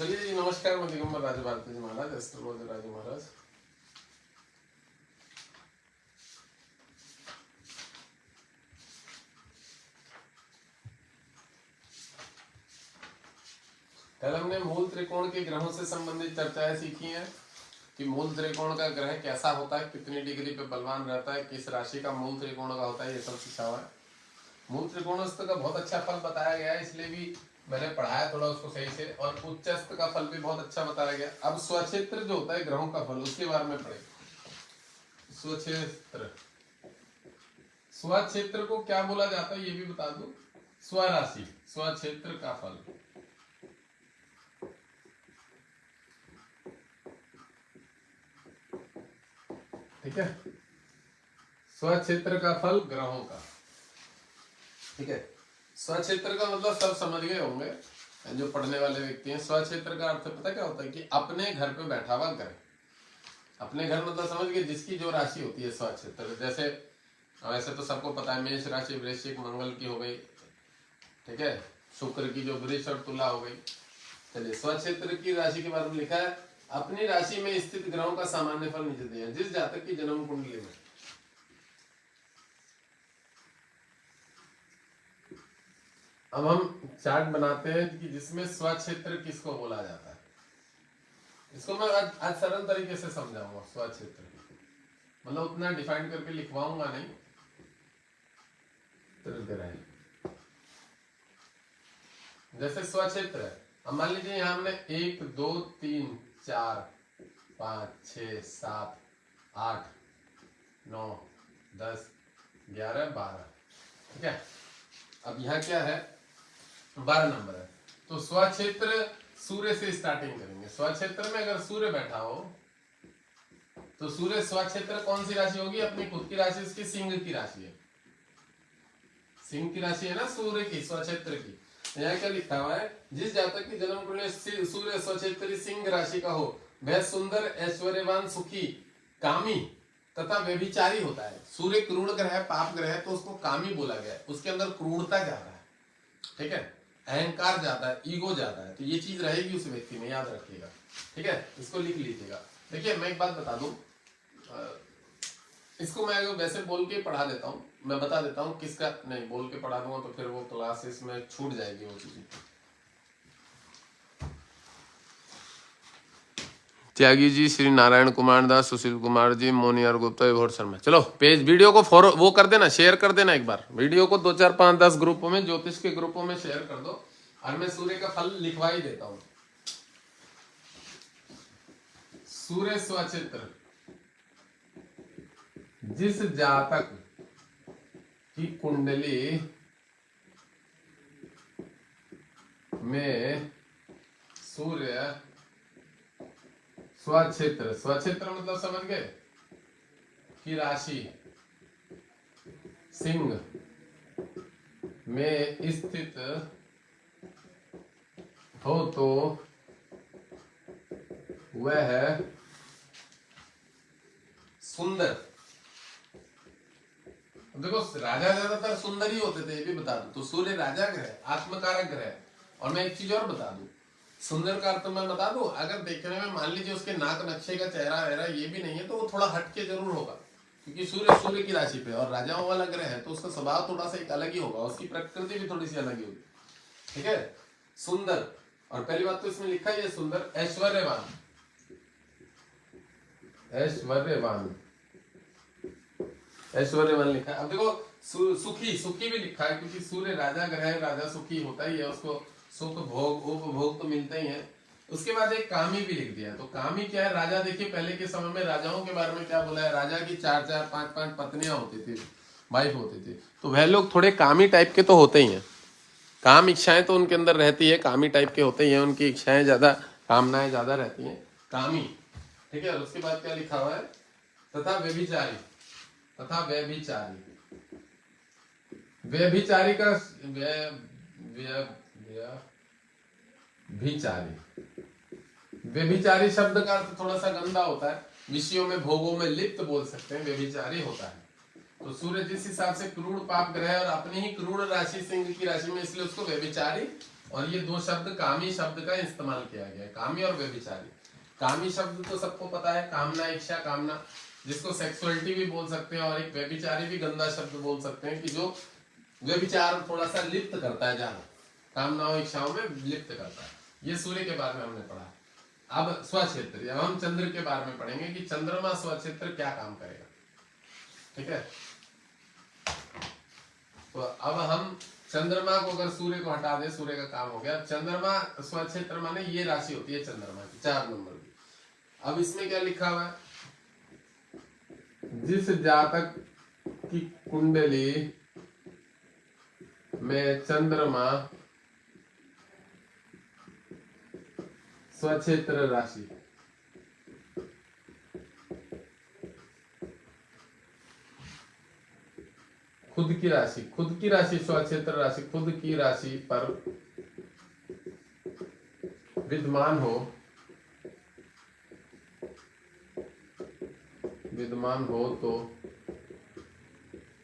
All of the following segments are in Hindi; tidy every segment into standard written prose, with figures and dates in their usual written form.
चलिए जी, नमस्कार। मैं दिगंबर राजू भारती जी महाराज, एस्ट्रोलॉजर राजू महाराज। कल हमने मूल त्रिकोण के ग्रहों से संबंधित चर्चाएं सीखी हैं कि मूल त्रिकोण का ग्रह कैसा होता है, कितनी डिग्री पे बलवान रहता है, किस राशि का मूल त्रिकोण का होता है, ये सब सीखा हुआ है। मूल त्रिकोणस्थ का बहुत अच्छा फल बताया गया है, इसलिए भी मैंने पढ़ाया थोड़ा उसको सही से। और उच्चस्थ का फल भी बहुत अच्छा बताया गया। अब स्वक्षेत्र जो होता है ग्रहों का फल, उसके बारे में पढ़े। स्वक्षेत्र, स्वक्षेत्र को क्या बोला जाता है ये भी बता दूं। स्वराशि, स्वक्षेत्र का फल। ठीक है, स्वक्षेत्र का फल ग्रहों का। ठीक है, स्वक्षेत्र का मतलब सब समझ गए होंगे जो पढ़ने वाले व्यक्ति हैं। स्वक्षेत्र का अर्थ पता क्या होता है कि अपने घर पे बैठा हुआ ग्रह। अपने घर मतलब समझ गए, जिसकी जो राशि होती है स्वक्षेत्र। जैसे वैसे तो सबको पता है, मेष राशि वृश्चिक मंगल की हो गई, ठीक है, शुक्र की जो वृष और तुला हो गई। चलिए, स्वक्षेत्र की राशि के बारे में लिखा है, अपनी राशि में स्थित ग्रहों का सामान्य फल नीचे दिया है। जिस जातक की जन्म कुंडली में अब हम चार्ट बनाते हैं कि जिसमें स्वक्षेत्र किसको बोला जाता है। इसको मैं आज सरल तरीके से समझाऊंगा। स्वक्षेत्र मतलब उतना डिफाइन करके लिखवाऊंगा नहीं, जैसे स्वक्षेत्र है। अब मान लीजिए यहाँ हमने 1 2 3 4 5 6 7 8 9 10 11 12, ठीक है। अब यहाँ क्या है, 12 नंबर है। तो स्वक्षेत्र सूर्य से स्टार्टिंग करेंगे। स्वक्षेत्र में अगर सूर्य बैठा हो तो सूर्य स्वक्षेत्र कौन सी राशि होगी, अपनी खुद की राशि, इसकी सिंह की राशि है। सिंह की राशि है ना सूर्य की, स्वक्षेत्र की। यहाँ क्या लिखा हुआ है, जिस जातक की जन्म कुंडली सूर्य स्वक्षेत्री सिंह राशि का हो, वह सुंदर, ऐश्वर्यवान, सुखी, कामी तथा व्यभिचारी होता है। सूर्य क्रूर ग्रह है, पाप ग्रह है, तो उसको कामी बोला गया है। उसके अंदर क्रूरता ज्यादा है, ठीक है, अहंकार ज्यादा है, ईगो ज्यादा है। तो ये चीज रहेगी उस व्यक्ति में, याद रखिएगा, ठीक है। इसको लिख लीजिएगा। देखिए, मैं एक बात बता दूं, इसको मैं वैसे बोल के पढ़ा देता हूँ। मैं बता देता हूँ किसका, नहीं बोल के पढ़ा दूंगा तो फिर वो क्लासेस में छूट जाएगी वो चीजें। त्यागी जी, श्री नारायण कुमार दास, सुशील कुमार जी, मोनियार गुप्ता, विभोर शर्मा। चलो पेज वीडियो को फॉलो वो कर देना, शेयर कर देना। एक बार वीडियो को 2 4 5 10 ग्रुपों में, ज्योतिष के ग्रुपों में शेयर कर दो। और मैं सूर्य का फल लिखवा ही देता हूँ। सूर्य स्वक्षेत्र, जिस जातक की कुंडली में सूर्य स्वक्षेत्र, स्वक्षेत्र मतलब समझ गए की राशि सिंह में स्थित हो तो वह सुंदर। देखो, राजा ज्यादातर सुंदर ही होते थे, ये भी बता दूं। तो सूर्य राजा ग्रह, आत्मकारक ग्रह। और मैं एक चीज और बता दूं, सुंदर का अर्थ मैं बता दूं, अगर देखने में मान लीजिए उसके नाक नक्शे का चेहरा वहरा ये भी नहीं है, तो वो थोड़ा हटके जरूर होगा, क्योंकि सूर्य सूर्य की राशि पे और राजाओं वाला ग्रह है, तो उसका स्वभाव थोड़ा सा एक अलग ही होगा, उसकी प्रकृति भी थोड़ी सी अलग ही होगी, ठीक है। सुंदर, और पहली बात तो इसमें लिखा ही है सुंदर, ऐश्वर्यवान, ऐश्वर्यवान, ऐश्वर्यवान लिखा है। अब देखो, सुखी, सुखी भी लिखा है, क्योंकि सूर्य राजा ग्रह है, राजा सुखी होता ही है, उसको सुख भोग उपभोग तो मिलते ही है। उसके बाद एक कामी भी लिख दिया। तो कामी क्या है, राजा। देखिए, पहले के समय में राजाओं के बारे में क्या बोला है, राजा की 4 4 5 5 पत्नियां होती थी, वाइफ होती थी। तो वह लोग थोड़े कामी टाइप के तो होते ही हैं। काम इच्छाएं तो उनके अंदर रहती है, कामी टाइप के होते ही हैं, उनकी इच्छाएं ज्यादा, कामनाएं ज्यादा रहती हैं, कामी, ठीक है। और उसके बाद क्या लिखा हुआ है, तथा व्यभिचारी, तथा व्यभिचारी, व्यभिचारी का व्यभिचारी, व्यभिचारी शब्द का अर्थ थोड़ा सा गंदा होता है, विषयों में भोगों में लिप्त बोल सकते हैं, व्यभिचारी होता है। तो सूर्य जिस हिसाब से क्रूर पाप ग्रह और अपनी ही क्रूर राशि सिंह की राशि में, इसलिए उसको व्यभिचारी और ये दो शब्द कामी शब्द का इस्तेमाल किया गया है, कामी और व्यभिचारी। कामी शब्द तो सबको पता है, कामना, इच्छा, कामना, जिसको सेक्सुअलिटी भी बोल सकते हैं, और एक व्यभिचारी भी गंदा शब्द बोल सकते हैं कि जो व्यभिचार थोड़ा सा लिप्त करता है, ज्यादा कामनाओं इच्छाओं में लिप्त करता है। ये सूर्य के बारे में हमने पढ़ा। अब स्वक्षेत्र, अब हम चंद्र के बारे में पढ़ेंगे कि चंद्रमा स्वक्षेत्र क्या काम करेगा। ठीक है, तो अब हम चंद्रमा को, अगर सूर्य को हटा दे, सूर्य का काम हो गया। चंद्रमा स्वक्षेत्र माने ये राशि होती है चंद्रमा की, 4 नंबर की। अब इसमें क्या लिखा हुआ है, जिस जातक की कुंडली में चंद्रमा स्वक्षेत्र राशि, खुद की राशि स्वक्षेत्र राशि खुद की राशि पर विद्यमान हो तो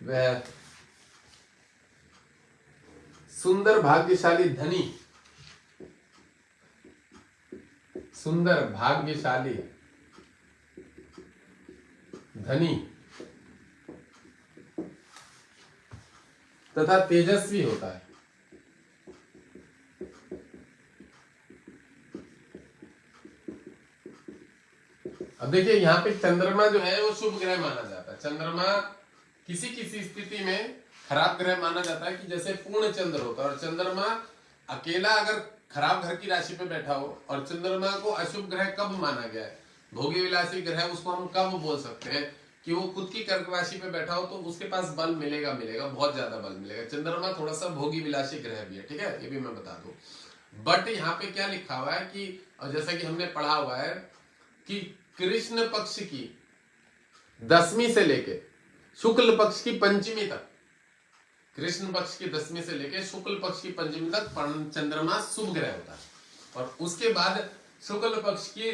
वह सुंदर भाग्यशाली धनी तथा तेजस्वी होता है। अब देखिए यहाँ पे चंद्रमा जो है वो शुभ ग्रह माना जाता है। चंद्रमा किसी किसी स्थिति में खराब ग्रह माना जाता है कि जैसे पूर्ण चंद्र होता है, और चंद्रमा अकेला अगर खराब घर की राशि पे बैठा हो, और चंद्रमा को अशुभ ग्रह कब माना गया है, भोगी विलासी ग्रह, उसको हम कब बोल सकते हैं कि वो खुद की कर्क राशि पे बैठा हो तो उसके पास बल मिलेगा, बहुत ज्यादा बल मिलेगा। चंद्रमा थोड़ा सा भोगी विलासी ग्रह भी है, ठीक है, ये भी मैं बता दूं। बट यहाँ पे क्या लिखा हुआ है कि, और जैसा कि हमने पढ़ा हुआ है कि कृष्ण पक्ष की 10वीं से लेके शुक्ल पक्ष की 5वीं तक, कृष्ण पक्ष की 10वीं से लेके शुक्ल पक्ष की 5वीं तक चंद्रमा शुभ ग्रह होता है, और उसके बाद शुक्ल पक्ष की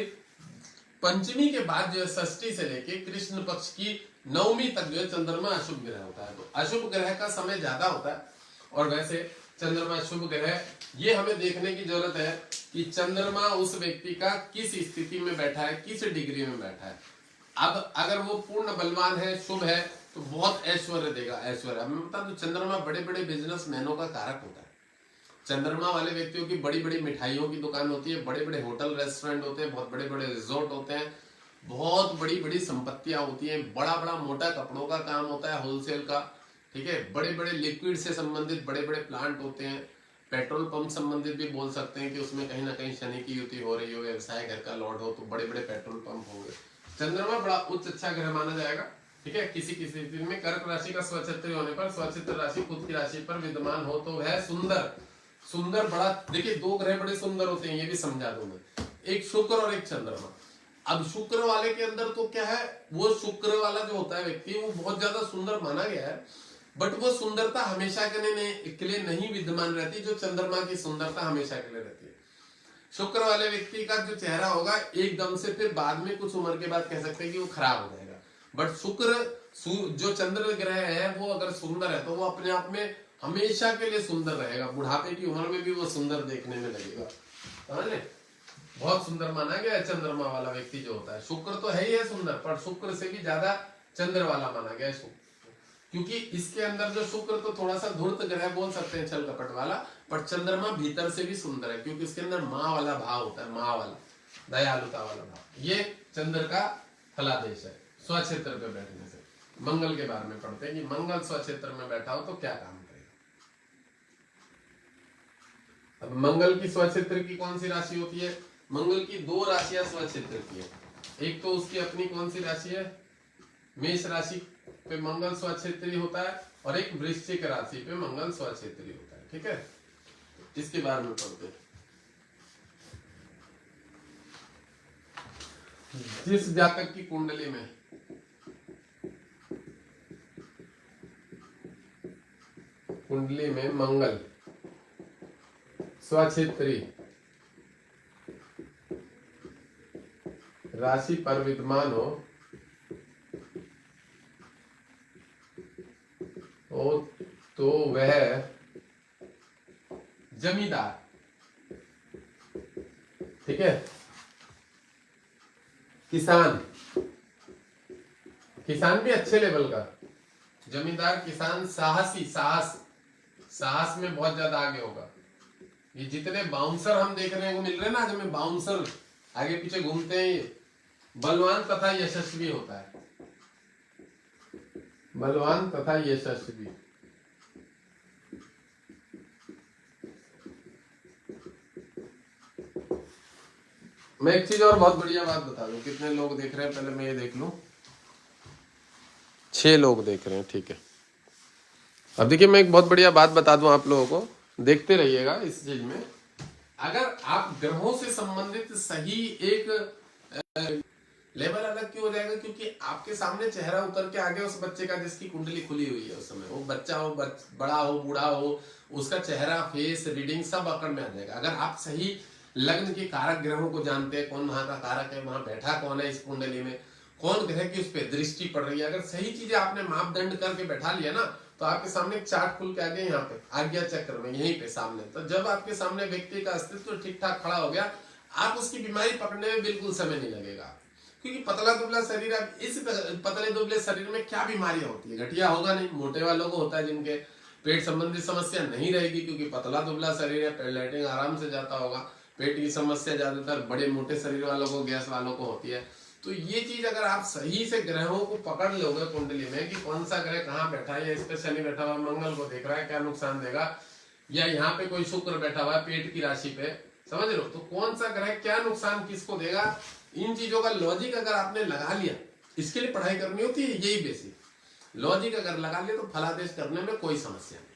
5वीं के बाद जो है षष्ठी से लेके कृष्ण पक्ष की 9वीं तक जो है चंद्रमा अशुभ ग्रह होता है। तो अशुभ ग्रह का समय ज्यादा होता है, और वैसे चंद्रमा शुभ ग्रह, ये हमें देखने की जरूरत है कि चंद्रमा उस व्यक्ति का किस स्थिति में बैठा है, किस डिग्री में बैठा है। अब अगर वो पूर्ण बलवान है, शुभ है, तो बहुत ऐश्वर्य देगा, ऐश्वर्य। अब मैं बता दूं, चंद्रमा बड़े बड़े बिजनेसमैनों का कारक होता है। चंद्रमा वाले व्यक्तियों की बड़ी बड़ी मिठाइयों की दुकान होती है, बड़े बड़े होटल रेस्टोरेंट होते हैं, बहुत बड़े बड़े रिजोर्ट होते हैं, बहुत बड़ी बड़ी संपत्तियां होती हैं, बड़ा बड़ा मोटा कपड़ों का काम होता है, होलसेल का, ठीक है, बड़े बड़े लिक्विड से संबंधित बड़े बड़े प्लांट होते हैं, पेट्रोल पंप संबंधित भी बोल सकते हैं कि उसमें कहीं ना कहीं शनि की युति हो रही हो, व्यवसाय घर का लॉर्ड हो तो बड़े बड़े पेट्रोल पंप होंगे। चंद्रमा बड़ा उच्च अच्छा ग्रह माना जाएगा, ठीक है। किसी किसी स्थिति में कर्क राशि का स्वक्षेत्र होने पर, स्वक्षेत्र राशि खुद की राशि पर विद्यमान हो तो वह सुंदर बड़ा, देखिए 2 ग्रह बड़े सुंदर होते हैं, ये भी समझा दूं मैं, एक शुक्र और एक चंद्रमा। अब शुक्र वाले के अंदर तो क्या है, वो शुक्र वाला जो होता है व्यक्ति, वो बहुत ज्यादा सुंदर माना गया है, बट वो सुंदरता हमेशा के लिए नहीं विद्यमान रहती, जो चंद्रमा की सुंदरता हमेशा के लिए रहती है। शुक्र वाले व्यक्ति का जो चेहरा होगा एकदम से फिर बाद में कुछ उम्र के बाद कह सकते हैं कि वो खराब हो जाएगा, बट शुक्र जो चंद्र ग्रह है वो अगर सुंदर है तो वो अपने आप में हमेशा के लिए सुंदर रहेगा, बुढ़ापे की उम्र में भी वो सुंदर देखने में लगेगा, समझ, बहुत सुंदर माना गया है चंद्रमा वाला व्यक्ति जो होता है। शुक्र तो है ही है सुंदर, पर शुक्र से भी ज्यादा चंद्र वाला माना गया है शुक्र, क्योंकि इसके अंदर जो शुक्र तो थोड़ा सा धूर्त ग्रह बोल सकते हैं, छल कपट वाला, पर चंद्रमा भीतर से भी सुंदर है, क्योंकि इसके अंदर माँ वाला भाव होता है, माँ वाला, दयालुता वाला भाव। ये चंद्र का फलादेश है स्वक्षेत्र पे बैठने से। मंगल के बारे में पढ़ते हैं कि मंगल स्वक्षेत्र में बैठा हो तो क्या काम करेगा। अब मंगल की स्वक्षेत्र की कौन सी राशि होती है, मंगल की 2 राशियां स्वक्षेत्र की है, एक तो उसकी अपनी कौन सी राशि है, मेष राशि पे मंगल स्वक्षेत्री होता है, और एक वृश्चिक राशि पे मंगल स्वक्षेत्री होता है, ठीक है। इसके बारे में पढ़ते हैं। जिस जातक की कुंडली में मंगल स्वक्षेत्री राशि पर विद्यमान हो तो वह जमींदार, ठीक है। किसान, किसान भी अच्छे लेवल का, जमींदार, किसान, साहसी, साहस में बहुत ज्यादा आगे होगा। ये जितने बाउंसर हम देखने को मिल रहे हैं ना, आज हमें बाउंसर आगे पीछे घूमते हैं, ये बलवान तथा यशस्वी होता है, बलवान तथा यशस्वी। मैं एक चीज और बहुत बढ़िया बात बता दूं, कितने लोग देख रहे हैं पहले मैं ये देख लूं। 6 लोग देख रहे हैं, ठीक है। अब देखिए मैं एक बहुत बढ़िया बात बता दूं आप लोगों को, देखते रहिएगा इस चीज में। अगर आप ग्रहों से संबंधित सही एक लेवल अलग क्यों हो जाएगा, क्योंकि आपके सामने चेहरा उतर के आगे उस बच्चे का जिसकी कुंडली खुली हुई है, उस समय वो बच्चा हो, बड़ा हो, बूढ़ा हो, उसका चेहरा, फेस, रीडिंग सब अकड़ में आ जाएगा। अगर आप सही लग्न के कारक ग्रहों को जानते हैं, कौन वहां का कारक है, वहां बैठा कौन है इस कुंडली में, कौन ग्रह की उस पर दृष्टि पड़ रही है, अगर सही चीजें आपने मापदंड करके बैठा लिया ना, तो आपके सामने एक चार्ट खुल के आ गया, यहाँ पे आज्ञा चक्र में, यहीं पे सामने। तो जब आपके सामने व्यक्ति का अस्तित्व ठीक ठाक खड़ा हो गया, आप उसकी बीमारी पकड़ने में बिल्कुल समय नहीं लगेगा। क्योंकि पतला दुबला शरीर, अब इस पतले दुबले शरीर में क्या बीमारियां होती है, गठिया होगा नहीं, मोटे वालों को होता है, जिनके पेट संबंधी समस्या नहीं रहेगी, क्योंकि पतला दुबला शरीर है, लैट्रिन आराम से जाता होगा। पेट की समस्या ज्यादातर बड़े मोटे शरीर वालों को, गैस वालों को होती है। तो ये चीज अगर आप सही से ग्रहों को पकड़ लोगे कुंडली में, कि कौन सा ग्रह कहाँ बैठा है, इस पे शनि बैठा हुआ मंगल को देख रहा है, क्या नुकसान देगा, या यहाँ पे कोई शुक्र बैठा हुआ है पेट की राशि पे, समझ लो, तो कौन सा ग्रह क्या नुकसान किसको देगा, इन चीजों का लॉजिक अगर आपने लगा लिया, इसके लिए पढ़ाई करनी होती है, यही बेसिक लॉजिक अगर लगा लिया तो फलादेश करने में कोई समस्या नहीं।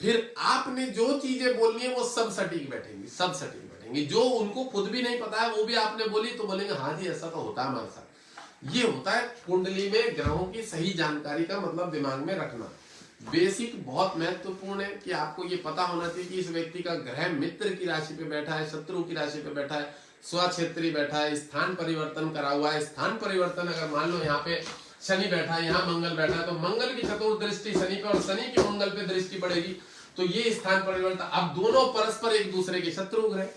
फिर आपने जो चीजें बोलनी है वो सब सटीक बैठेंगी, सब सटीक बैठेंगी। जो उनको खुद भी नहीं पता है वो भी आपने बोली तो बोलेंगे हाँ जी ऐसा तो होता है हमारे साथ। ये होता है कुंडली में ग्रहों की सही जानकारी का मतलब दिमाग में रखना। बेसिक बहुत महत्वपूर्ण है कि आपको ये पता होना चाहिए कि इस व्यक्ति का ग्रह मित्र की राशि पे बैठा है, शत्रु की राशि पे बैठा है, स्वक्षेत्री बैठा है, स्थान परिवर्तन करा हुआ है। स्थान परिवर्तन अगर मान लो यहाँ पे शनि बैठा है, यहाँ मंगल बैठा है, तो मंगल की चतुर्थ दृष्टि शनि पे और शनि की मंगल पे दृष्टि पड़ेगी, तो ये स्थान परिवर्तन। अब दोनों परस्पर एक दूसरे के शत्रु ग्रह,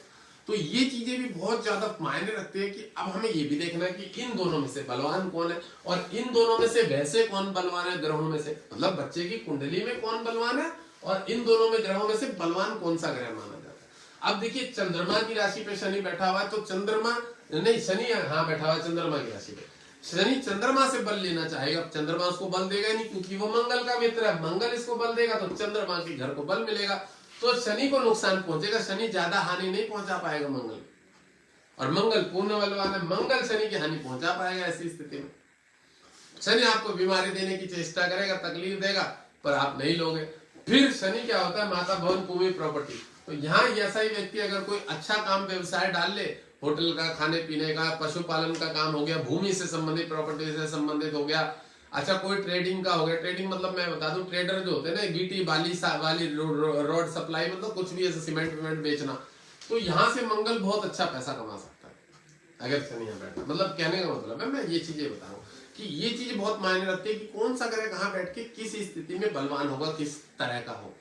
तो ये चीजें भी बहुत ज्यादा मायने रखते हैं कि अब हमें ये भी देखना है कि इन दोनों में से बलवान कौन है, और इन दोनों में से वैसे कौन बलवान है ग्रहों में से, मतलब बच्चे की कुंडली में कौन बलवान है, और इन दोनों में ग्रहों में से बलवान कौन सा ग्रह माना जाता है। अब देखिए चंद्रमा की राशि पे शनि बैठा हुआ है, तो चंद्रमा नहीं, शनि हाँ बैठा हुआ है चंद्रमा की राशि पे, शनि चंद्रमा से बल लेना चाहेगा, चंद्रमा उसको बल देगा नहीं, क्योंकि वो मंगल का मित्र है, मंगल इसको बल देगा तो चंद्रमा के घर को बल मिलेगा, तो शनि को नुकसान पहुंचेगा, शनि ज्यादा हानि नहीं पहुंचा पाएगा मंगल, और मंगल पूर्ण बलवान है, मंगल शनि की हानि पहुंचा पाएगा। ऐसी स्थिति में शनि आपको बीमारी देने की चेष्टा करेगा, तकलीफ देगा, पर आप नहीं लोगे। फिर शनि क्या होता है, माता भवन भूमि प्रॉपर्टी, तो यहाँ ऐसा ही व्यक्ति अगर कोई अच्छा काम व्यवसाय डाल ले, होटल का, खाने पीने का, पशुपालन का काम हो गया, भूमि से संबंधित, प्रॉपर्टी से संबंधित हो गया, अच्छा कोई ट्रेडिंग का हो गया, ट्रेडिंग मतलब मैं बता दूं ट्रेडर जो होते हैं ना, गिट्टी बाली वाली रोड सप्लाई, मतलब कुछ भी ऐसे सीमेंट विमेंट बेचना, तो यहाँ से मंगल बहुत अच्छा पैसा कमा सकता है अगर शनि यहाँ बैठा। मतलब कहने का मतलब है, मैं ये चीजें बता रहा हूँ कि ये चीज बहुत मायने रखती है कि कौन सा ग्रह कहाँ बैठ के किस स्थिति में बलवान होगा, किस तरह का हो,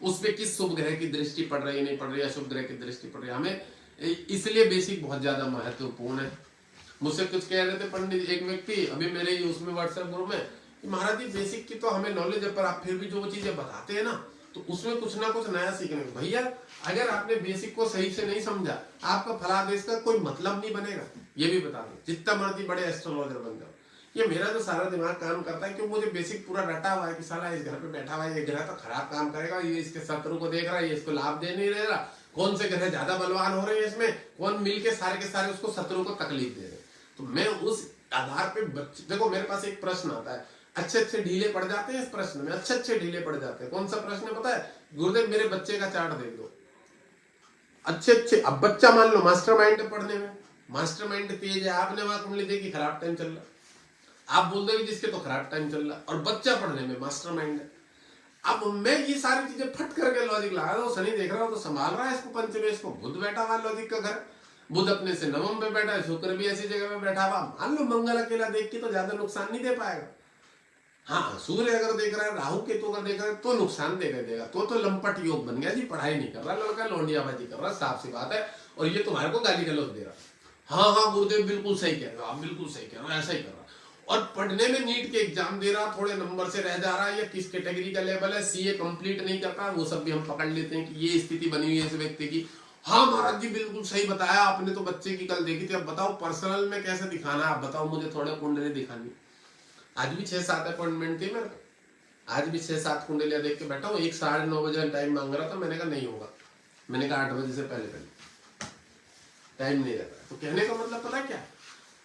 उस पर किस शुभ ग्रह की दृष्टि पड़ रही है, नहीं पड़ रही है, अशुभ ग्रह की दृष्टि पड़ रही है, हमें इसलिए बेसिक बहुत ज्यादा महत्वपूर्ण है। मुझसे कुछ कह रहे थे पंडित एक व्यक्ति अभी मेरे उसमें व्हाट्सएप ग्रुप में, कि महाराज जी बेसिक की तो हमें नॉलेज है, पर आप फिर भी जो चीजें बताते हैं ना, तो उसमें कुछ ना कुछ नया सीखने को। भैया अगर आपने बेसिक को सही से नहीं समझा, आपका फलादेश का कोई मतलब नहीं बनेगा। ये भी बता दो, जितना मर्जी बड़े एस्ट्रोलॉजर बन जाओ, ये मेरा जो सारा दिमाग काम करता है, क्यों मुझे बेसिक पूरा रटा हुआ है कि साला इस घर पे बैठा हुआ है, ये ग्रह तो खराब काम करेगा, ये इसके शत्रु को देख रहा है, ये इसको लाभ दे नहीं रहा, कौन से ग्रह ज्यादा बलवान हो रहे हैं इसमें, कौन मिलके सारे के सारे उसको शत्रु को तकलीफ दे रहे हैं। तो मैं उस आधार पे देखो, मेरे पास एक प्रश्न आता है, अच्छे अच्छे ढीले पड़ जाते हैं इस प्रश्न में, अच्छे अच्छे ढीले पड़ जाते हैं। कौन सा प्रश्न है पता है? गुरुदेव मेरे बच्चे का चार्ट देख दो, अच्छे अच्छे। अब बच्चा मान लो मास्टरमाइंड है पढ़ने में, मास्टरमाइंड तेज है, आपने वहां कुंडली देखी खराब टाइम चल रहा, आप बोल दोगे जिसके तो खराब टाइम चल रहा, और बच्चा पढ़ने में मास्टरमाइंड है। अब मैं ये सारी चीजें फट करके लॉजिक लगा रहा हूँ, शनि देख रहा हूँ तो संभाल रहा है इसको पंचमे, इसको बुध बैठा हुआ लॉजिक का घर, बुध अपने से नवम पे बैठा है, शुक्र भी ऐसी जगह पे बैठा हुआ, मान लो मंगल अकेला देख के तो ज्यादा नुकसान नहीं दे पाएगा। हाँ, सूर्य अगर देख रहा है, राहु केतु अगर देख रहा है तो नुकसान देगा। तो लंपट योग बन गया जी, पढ़ाई नहीं कर रहा लड़का, लौंडियाबाजी कर रहा, साफ सी बात है। और ये तुम्हारे को गाली गलौज दे रहा। हाँ हाँ गुरुदेव बिल्कुल सही कह रहे हो आप, बिल्कुल सही कह रहे हो, ऐसा ही कर रहा। और पढ़ने में नीट के एग्जाम दे रहा, थोड़े नंबर से रह जा रहा है, या किस कैटेगरी का लेवल है, सीए कंप्लीट नहीं कर पाया, वो सब भी हम पकड़ लेते हैं कि ये स्थिति बनी हुई है इस व्यक्ति की। हाँ महाराज जी बिल्कुल सही बताया आपने, तो बच्चे की कल देखी थी, अब बताओ पर्सनल में कैसे दिखाना है, आप बताओ मुझे, थोड़े कुंडली दिखानी। आज भी 6-7 अपॉइंटमेंट थी मेरे, आज भी 6-7 कुंडलियां देख के बैठा हूँ। एक 9:30 बजे टाइम मांग रहा था, मैंने कहा नहीं होगा, मैंने कहा 8 बजे से पहले टाइम नहीं रहता। तो कहने का मतलब पता क्या,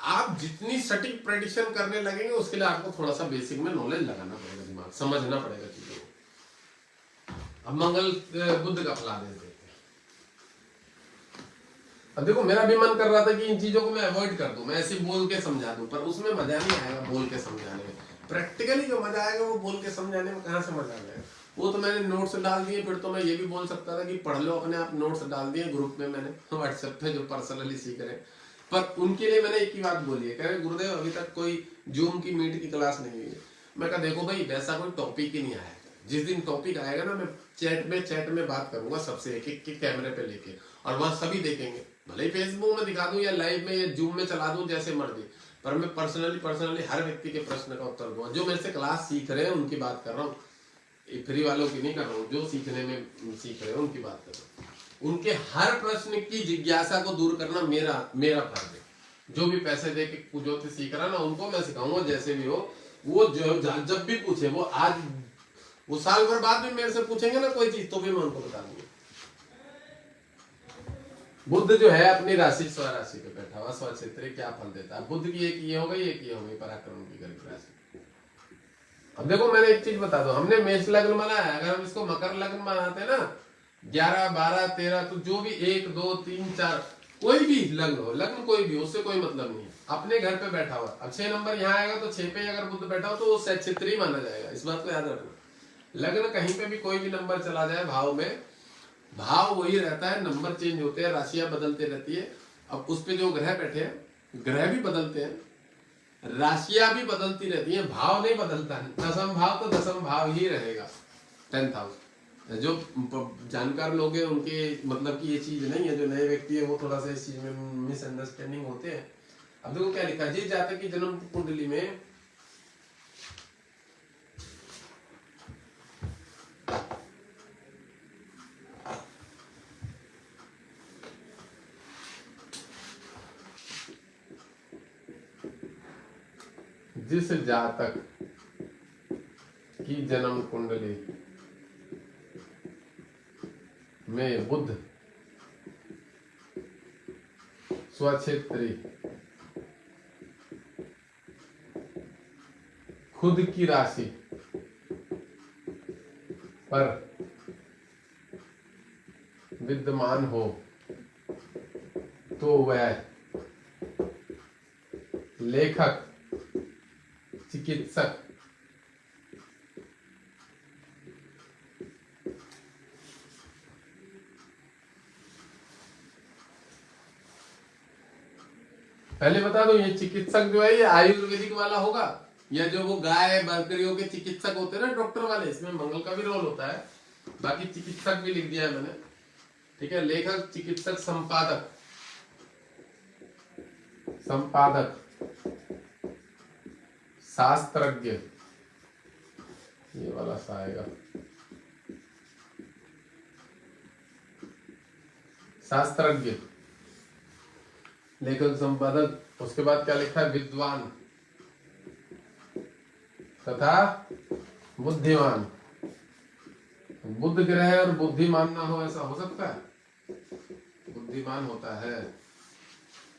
आप जितनी सटीक प्रेडिक्शन करने लगेंगे उसके लिए आपको थोड़ा सा बेसिक में नॉलेज लगाना पड़ेगा, दिमाग समझना पड़ेगा चीजों को। अब मंगल बुद्ध का फला देते हैं। अब देखो मेरा भी मन कर रहा था कि इन चीजों को मैं अवॉइड कर दूं, मैं ऐसे बोल के समझा दूं, पर उसमें मजा नहीं आएगा बोल के समझाने में। प्रैक्टिकली जो मजा आएगा वो बोल के समझाने में कहाँ से मजा आएगा। वो तो मैंने नोट्स डाल दिए, फिर तो मैं ये भी बोल सकता था कि पढ़ लो अपने आप, नोट्स डाल दिए ग्रुप में मैंने व्हाट्सएप पे जो पर्सनली सीख रहे। पर उनके लिए मैंने एक ही बात बोली है, कह रहे गुरुदेव अभी तक कोई जूम की मीट की क्लास नहीं हुई है। मैं कहा देखो भाई वैसा कोई टॉपिक ही नहीं आया, जिस दिन टॉपिक आएगा ना मैं चैट में बात करूंगा सबसे, एक एक के कैमरे पे लेके, और वहां सभी देखेंगे, भले ही फेसबुक में दिखा दूं या लाइव में या जूम में चला दूं जैसे मर्जी, पर मैं पर्सनली हर व्यक्ति के प्रश्न का उत्तर दूंगा। जो मेरे से क्लास सीख रहे हैं उनकी बात कर रहा हूँ, फ्री वालों की नहीं कर रहा हूँ, जो सीखने में सीख रहे हैं उनकी बात कर रहा हूँ। उनके हर प्रश्न की जिज्ञासा को दूर करना मेरा फर्ज है। जो भी पैसे दे के जो सीख रहा ना उनको मैं सिखाऊंगा, जैसे भी हो वो जो जब भी पूछे, वो आज वो साल भर बाद भी मेरे से पूछेंगे ना कोई चीज, तो भी मैं उनको बता दूंगा। बुद्ध जो है अपनी राशि स्वराशि पे बैठा हुआ, स्वक्षेत्र क्या फल देता है। बुद्ध की एक ये हो गई, एक ये हो गई पराक्रम की गरीब राशि। अब देखो मैंने एक चीज बता दो, हमने मेष लग्न बनाया, अगर हम इसको मकर लग्न बनाते ना 11, 12, 13, तो जो भी 1, 2, 3, 4 कोई भी लग्न हो, लग्न कोई भी, उससे कोई मतलब नहीं है, अपने घर पे बैठा हुआ। अब 6 नंबर यहाँ आएगा तो 6 पे अगर बुद्ध बैठा हो तो वो क्षेत्रीय माना जाएगा, इस बात को याद रखना। लग्न कहीं पे भी कोई भी नंबर चला जाए भाव में, भाव वही रहता है, नंबर चेंज होते हैं, राशियां बदलते रहती है। अब उस पे जो ग्रह बैठे हैं, ग्रह भी बदलते हैं, राशियां भी बदलती रहती हैं, भाव नहीं बदलता है। दसम भाव तो दसम भाव ही रहेगा, 10th हाउस। जो जानकार लोग हैं उनके मतलब कि ये चीज नहीं है, जो नए व्यक्ति है वो थोड़ा सा इस चीज में मिसअंडरस्टैंडिंग होते हैं। अब देखो क्या लिखा जी, जातक की जन्म कुंडली में जिस जातक की जन्म कुंडली में बुध स्वक्षेत्री खुद की राशि पर विद्यमान हो तो वह लेखक, चिकित्सक, पहले बता दो ये चिकित्सक जो है ये आयुर्वेदिक वाला होगा, या जो वो गाय बकरियों के चिकित्सक होते हैं ना डॉक्टर वाले, इसमें मंगल का भी रोल होता है। बाकी चिकित्सक भी लिख दिया है मैंने, ठीक है। लेखक, चिकित्सक, संपादक, शास्त्रज्ञ, ये वाला सा आएगा, शास्त्रज्ञ, लेखक, संपादक। उसके बाद क्या लिखा है, विद्वान तथा बुद्धिमान। बुध ग्रह और बुद्धिमान ना हो ऐसा हो सकता है, बुद्धिमान होता है।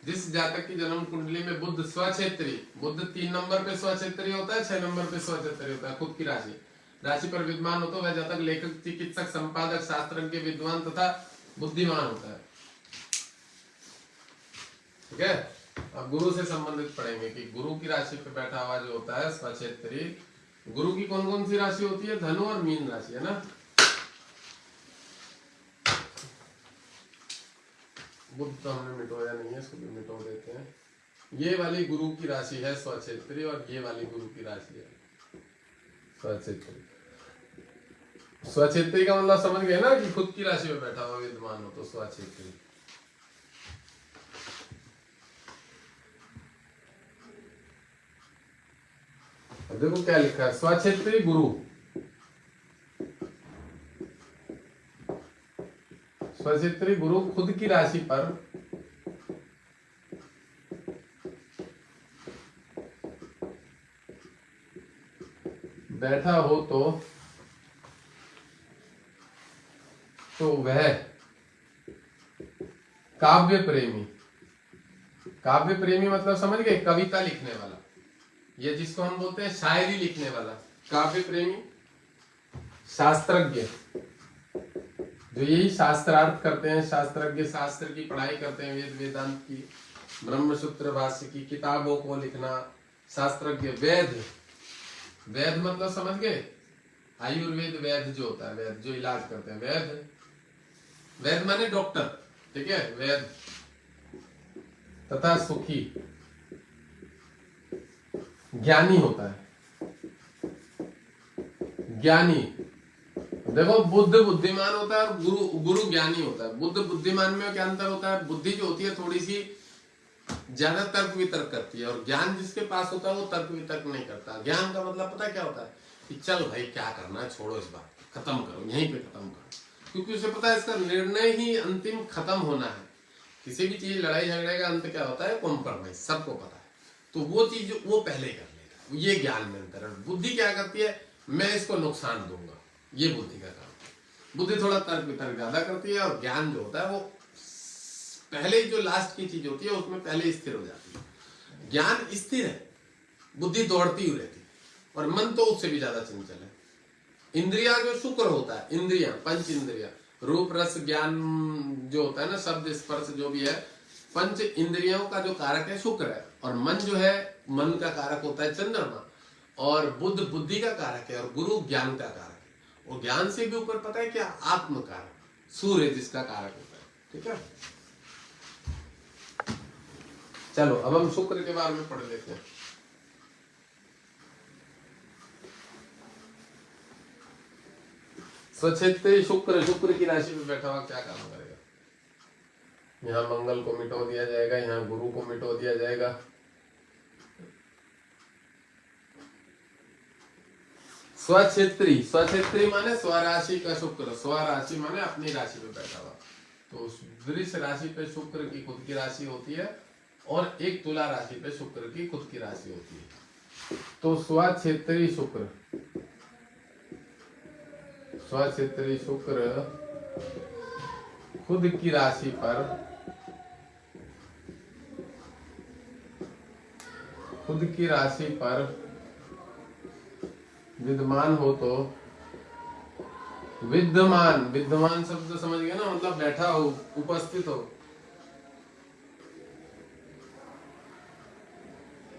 जिस जातक की जन्म कुंडली में बुध स्वक्षेत्री, बुध 3 नंबर पे स्वक्षेत्री होता है, 6 नंबर पे स्वक्षेत्री होता है, खुद की राशि पर विद्वान हो तो वह जातक लेखक, चिकित्सक, संपादक, शास्त्रज्ञ, विद्वान तथा बुद्धिमान होता है, ठीक है। अब गुरु से संबंधित पढ़ेंगे कि गुरु की राशि पे बैठा हुआ जो होता है स्वक्षेत्री, गुरु की कौन कौन सी राशि होती है, धनु और मीन राशि, है ना। बुध तो हमने मिटोया नहीं है, इसको भी मिटो देते हैं। ये वाली गुरु की राशि है स्वक्षेत्री और ये वाली गुरु की राशि है स्वक्षेत्री। स्वक्षेत्री का मतलब समझ गए ना कि खुद की राशि में बैठा हुआ विद्यमान हो तो स्वक्षेत्री। देखो क्या लिखा है, स्वक्षेत्री गुरु, स्वक्षेत्री गुरु खुद की राशि पर बैठा हो तो वह काव्य प्रेमी, काव्य प्रेमी मतलब समझ गए, कविता लिखने वाला, ये जिसको हम बोलते हैं शायरी लिखने वाला, काव्य प्रेमी, शास्त्रज्ञ, जो यही शास्त्रार्थ करते हैं, शास्त्रज्ञ, शास्त्र की पढ़ाई करते हैं, वेद वेदांत की, ब्रह्मसूत्र भाष्य की किताबों को लिखना, शास्त्रज्ञ। वैद्य, वैद्य मतलब समझ गए, आयुर्वेद वैद्य जो होता है, वैद्य जो इलाज करते हैं, वैद्य, वैद्य माने डॉक्टर, ठीक है, वैद्य। तथा सुखी, ज्ञानी होता है, ज्ञानी। देखो बुद्ध बुद्धिमान होता है और गुरु ज्ञानी होता है। बुद्ध बुद्धिमान में क्या अंतर होता है, बुद्धि जो होती है थोड़ी सी ज्यादा तर्क वितर्क करती है, और ज्ञान जिसके पास होता है वो तर्क वितर्क नहीं करता। ज्ञान का मतलब पता है क्या होता है कि चल भाई क्या करना है, छोड़ो इस बात, खत्म करो, यहीं पे खत्म करो, क्योंकि उसे पता है इसका निर्णय ही अंतिम खत्म होना है। किसी भी चीज लड़ाई झगड़े का अंत क्या होता है, कॉम्प्रोमाइज, सबको पता है, तो वो चीज वो पहले कर लेगा। ये ज्ञान में अंतर है। बुद्धि क्या करती है, मैं इसको नुकसान दूंगा, ये बुद्धि का काम है। बुद्धि थोड़ा तर्क वितर्क ज्यादा करती है, और ज्ञान जो होता है वो पहले जो लास्ट की चीज होती है उसमें पहले स्थिर हो जाती है। ज्ञान स्थिर है, बुद्धि दौड़ती हुई रहती है, और मन तो उससे भी ज्यादा चंचल है। इंद्रिया जो शुक्र होता है, इंद्रिया, पंच इंद्रिया, रूप रस ज्ञान जो होता है ना, शब्द स्पर्श जो भी है, पंच इंद्रियों का जो कारक है शुक्र है, और मन जो है, मन का कारक होता है चंद्रमा, और बुद्ध बुद्धि का कारक है, और गुरु ज्ञान का कारक है। और ज्ञान से भी ऊपर पता है क्या, आत्म कारक, सूर्य जिसका कारक होता है, ठीक है। चलो अब हम शुक्र के बारे में पढ़ लेते हैं। स्वक्षेत्री शुक्र, शुक्र की राशि में बैठा हुआ क्या काम करेगा, यहाँ मंगल को मिटो दिया जाएगा, यहाँ गुरु को मिटो दिया जाएगा। स्वक्षेत्री, स्वक्षेत्री माने स्वराशि का शुक्र, स्वराशि माने अपनी राशि में बैठा हुआ। तो वृष राशि पे शुक्र की खुद की राशि होती है, और एक तुला राशि पे शुक्र की खुद की राशि होती है। तो स्वक्षेत्री शुक्र, स्वक्षेत्री शुक्र खुद की राशि पर, खुद की राशि पर विद्यमान हो तो, विद्यमान, विद्यमान शब्द समझ गए ना, मतलब बैठा हो, उपस्थित हो।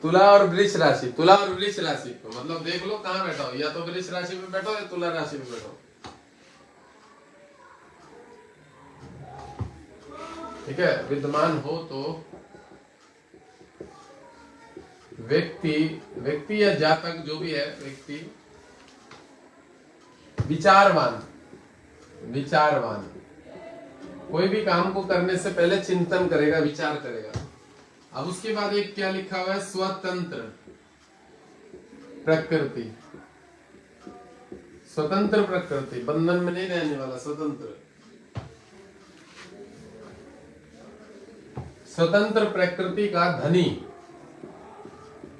तुला और वृष राशि, तुला और वृष राशि को मतलब देख लो कहाँ बैठा हो, या तो वृष राशि में बैठो या तुला राशि में बैठो, ठीक है। विद्यमान हो तो व्यक्ति या जातक जो भी है, व्यक्ति विचारवान, विचारवान, कोई भी काम को करने से पहले चिंतन करेगा, विचार करेगा। अब उसके बाद एक क्या लिखा हुआ है, स्वतंत्र प्रकृति, स्वतंत्र प्रकृति, बंधन में नहीं रहने वाला, स्वतंत्र, स्वतंत्र प्रकृति का धनी,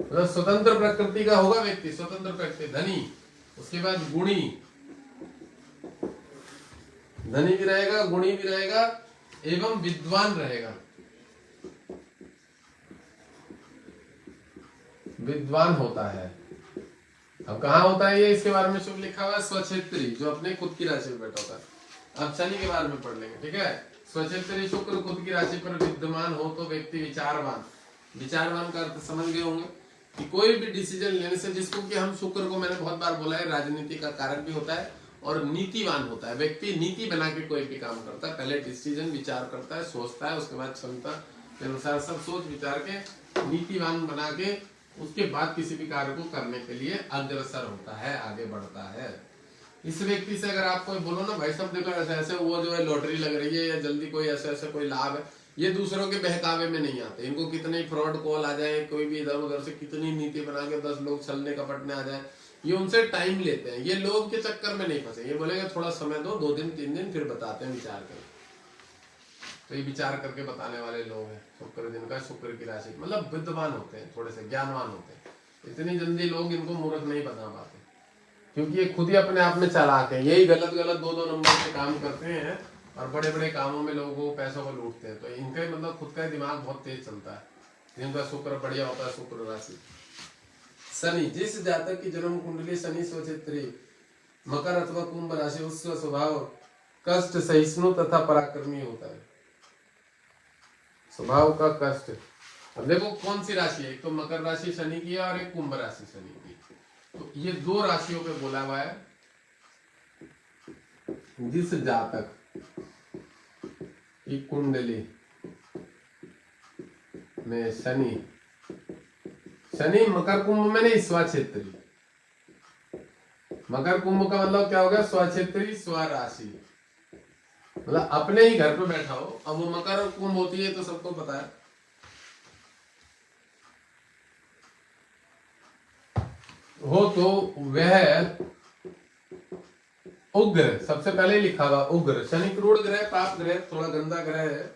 मतलब स्वतंत्र प्रकृति का होगा व्यक्ति, स्वतंत्र प्रकृति, धनी। उसके बाद गुणी, धनी भी रहेगा, गुणी भी रहेगा, एवं विद्वान रहेगा, विद्वान होता है। अब कहाँ होता है ये, इसके बारे में शुभ लिखा हुआ है, स्वक्षेत्री, जो अपने खुद की राशि में बैठा होता है। अब शनि के बारे में पढ़ लेंगे, ठीक है। स्वक्षेत्री शुक्र खुद की राशि पर विद्यमान हो तो व्यक्ति विचारवान, विचारवान का अर्थ समझ गए होंगे कि कोई भी डिसीजन लेने से, जिसको कि हम शुक्र को मैंने बहुत बार बोला है राजनीति का कारक भी होता है, और नीतिवान होता है। व्यक्ति नीति बना के कोई भी काम करता है, पहले डिसीजन विचार करता है, सोचता है, उसके बाद क्षमता के अनुसार सब सोच विचार के नीतिवान बना के उसके बाद किसी भी कार्य को करने के लिए अग्रसर होता है, आगे बढ़ता है। इस व्यक्ति से अगर आप कोई बोलो ना भाई साहब देखो ऐसे ऐसे वो जो है लॉटरी लग रही है या जल्दी कोई ऐसे ऐसे कोई लाभ है, ये दूसरों के बहकावे में नहीं आते। इनको कितने फ्रॉड कॉल आ जाए, कोई भी इधर उधर से कितनी नीति बना के 10 लोग छलने कपटने आ जाए, ये उनसे टाइम लेते हैं। ये लोग के चक्कर में नहीं फंसे, ये बोलेंगे थोड़ा समय दो, 2 दिन 3 दिन फिर बताते हैं विचार करके। तो ये विचार करके बताने वाले लोग हैं। शुक्र दिन का शुक्र की राशि, मतलब विद्वान होते हैं, थोड़े से ज्ञानवान होते हैं। इतनी जल्दी लोग इनको मूर्ख नहीं बता पाते, क्योंकि ये खुद ही अपने आप में चालाक है। यही गलत गलत 2-2 नंबर के काम करते हैं और बड़े बड़े कामों में लोगों को पैसों को लूटते हैं। तो इनका मतलब खुद का दिमाग बहुत तेज चलता है, जिनका शुक्र बढ़िया होता है, शुक्र राशि। शनि, जिस जातक की जन्म कुंडली शनि स्वक्षेत्री मकर अथवा कुंभ राशि, उसका स्वभाव कष्ट सहिष्णु तथा पराक्रमी होता है। स्वभाव का कष्ट। अब देखो कौन सी राशि है, एक तो मकर राशि शनि की है और एक कुंभ राशि शनि की। तो ये 2 राशियों पे बोला हुआ है। जिस जातक की कुंडली में शनि, शनि मकर कुंभ में नहीं, स्वक्षेत्री। मकर कुंभ का मतलब क्या हो गया, स्वक्षेत्री स्वराशि, मतलब अपने ही घर पे बैठा हो। अब वो मकर और कुंभ होती है तो सबको पता है। हो तो वह उग्र, सबसे पहले लिखा हुआ उग्र। शनि क्रूर ग्रह, पाप ग्रह, थोड़ा गंदा ग्रह है।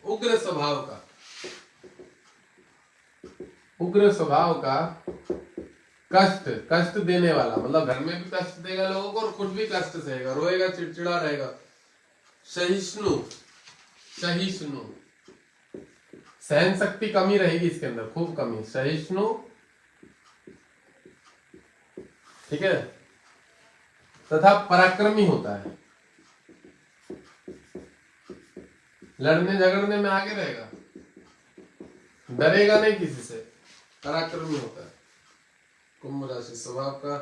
उग्र स्वभाव का, उग्र स्वभाव का, कष्ट, कष्ट देने वाला, मतलब घर में भी कष्ट देगा लोगों को और खुद भी कष्ट सहेगा, रोएगा, चिड़चिड़ा रहेगा। सहिष्णु, सहिष्णु, सहन शक्ति कमी रहेगी इसके अंदर, खूब कमी। सहिष्णु, ठीक है, तथा पराक्रमी होता है। लड़ने झगड़ने में आगे रहेगा, डरेगा नहीं किसी से, पराक्रमी होता है। कुंभ राशि, स्वभाव का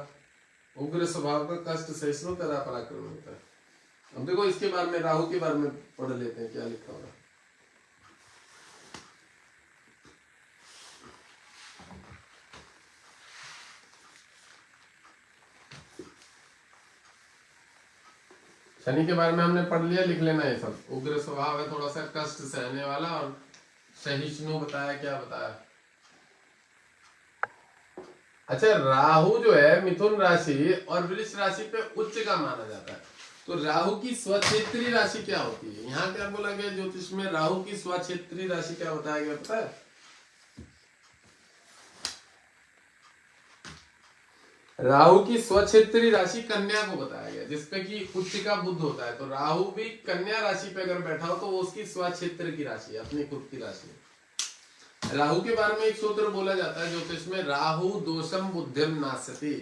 उग्र स्वभाव का, कष्ट सहिष्णु तथा पराक्रमी होता है। अब देखो इसके बारे में, राहु के बारे में पढ़ लेते हैं क्या लिखा होगा। शनि के बारे में हमने पढ़ लिया, लिख लेना ये सब। उग्र स्वभाव है, थोड़ा सा कष्ट सहने वाला, और सहिष्णु बताया, क्या बताया। अच्छा, राहु जो है मिथुन राशि और वृष राशि पे उच्च का माना जाता है। तो राहु की स्वक्षेत्री राशि क्या होती है, यहाँ क्या बोला गया ज्योतिष में, राहु की स्वक्षेत्री राशि क्या बताया गया पता है। राहु की स्वक्षेत्री राशि कन्या को बताया गया, जिसपे कि उच्च का बुध होता है। तो राहु भी कन्या राशि पे अगर बैठा हो तो वो उसकी स्वक्षेत्र की राशि है, अपनी खुद की राशि। राहु के बारे में एक सूत्र बोला जाता है ज्योतिष में, राहु दोषम बुद्धिम नास्यति।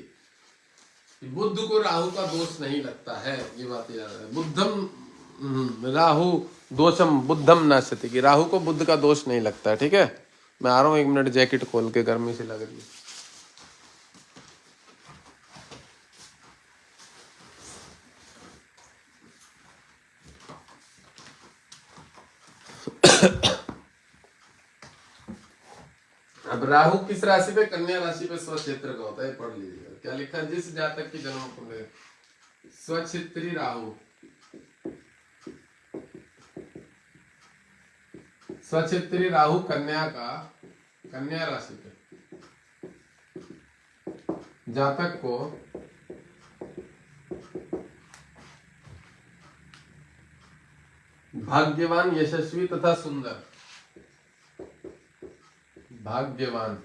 बुद्ध को राहु का दोष नहीं लगता है, ये बात याद है। बुद्धम राहु दोषम बुद्धम नास्यति, कि राहु को बुद्ध का दोष नहीं लगता है। ठीक है, मैं आ रहा हूँ 1 मिनट, जैकेट खोल के, गर्मी से लग रही है। अब राहु किस राशि पे, कन्या राशि पे स्वक्षेत्र का होता है, पढ़ लीजिएगा क्या लिखा है। जिस जातक की जन्म कुंडली स्वक्षेत्री राहु, स्वक्षेत्री राहु कन्या का, कन्या राशि पे जातक को भाग्यवान, यशस्वी तथा सुंदर, भाग्यवान,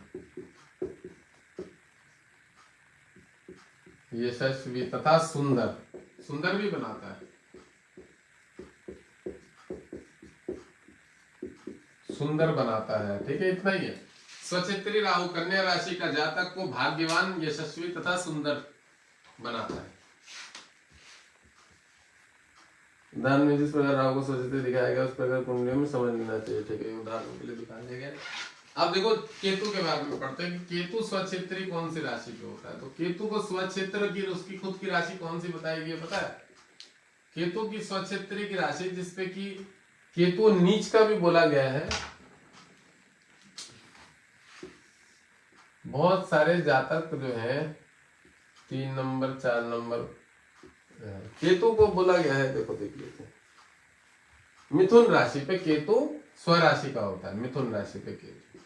यशस्वी तथा सुंदर, सुंदर भी बनाता है, सुंदर बनाता है। ठीक है, इतना ही है। स्वक्षेत्री राहु कन्या राशि का जातक को भाग्यवान, यशस्वी तथा सुंदर बनाता है। उदाहरण में जिस प्रकार राहु को स्वक्षेत्री दिखाया गया उस प्रकार कुंडली में समझ लेना चाहिए। ठीक है, उदाहरण के लिए दिखा दिया गया। अब देखो केतु के बारे में पढ़ते हैं कि केतु स्वक्षेत्री कौन सी राशि पे होता है। तो केतु को स्वक्षेत्र की उसकी खुद की राशि कौन सी बताई गई पता है। केतु की स्वक्षेत्री की राशि, जिसपे कि केतु नीच का भी बोला गया है, बहुत सारे जातक जो हैं 3 नंबर 4 नंबर केतु को बोला गया है। देखो देख लेते हैं, मिथुन राशि पे केतु स्वराशि का होता है, मिथुन राशि पे केतु।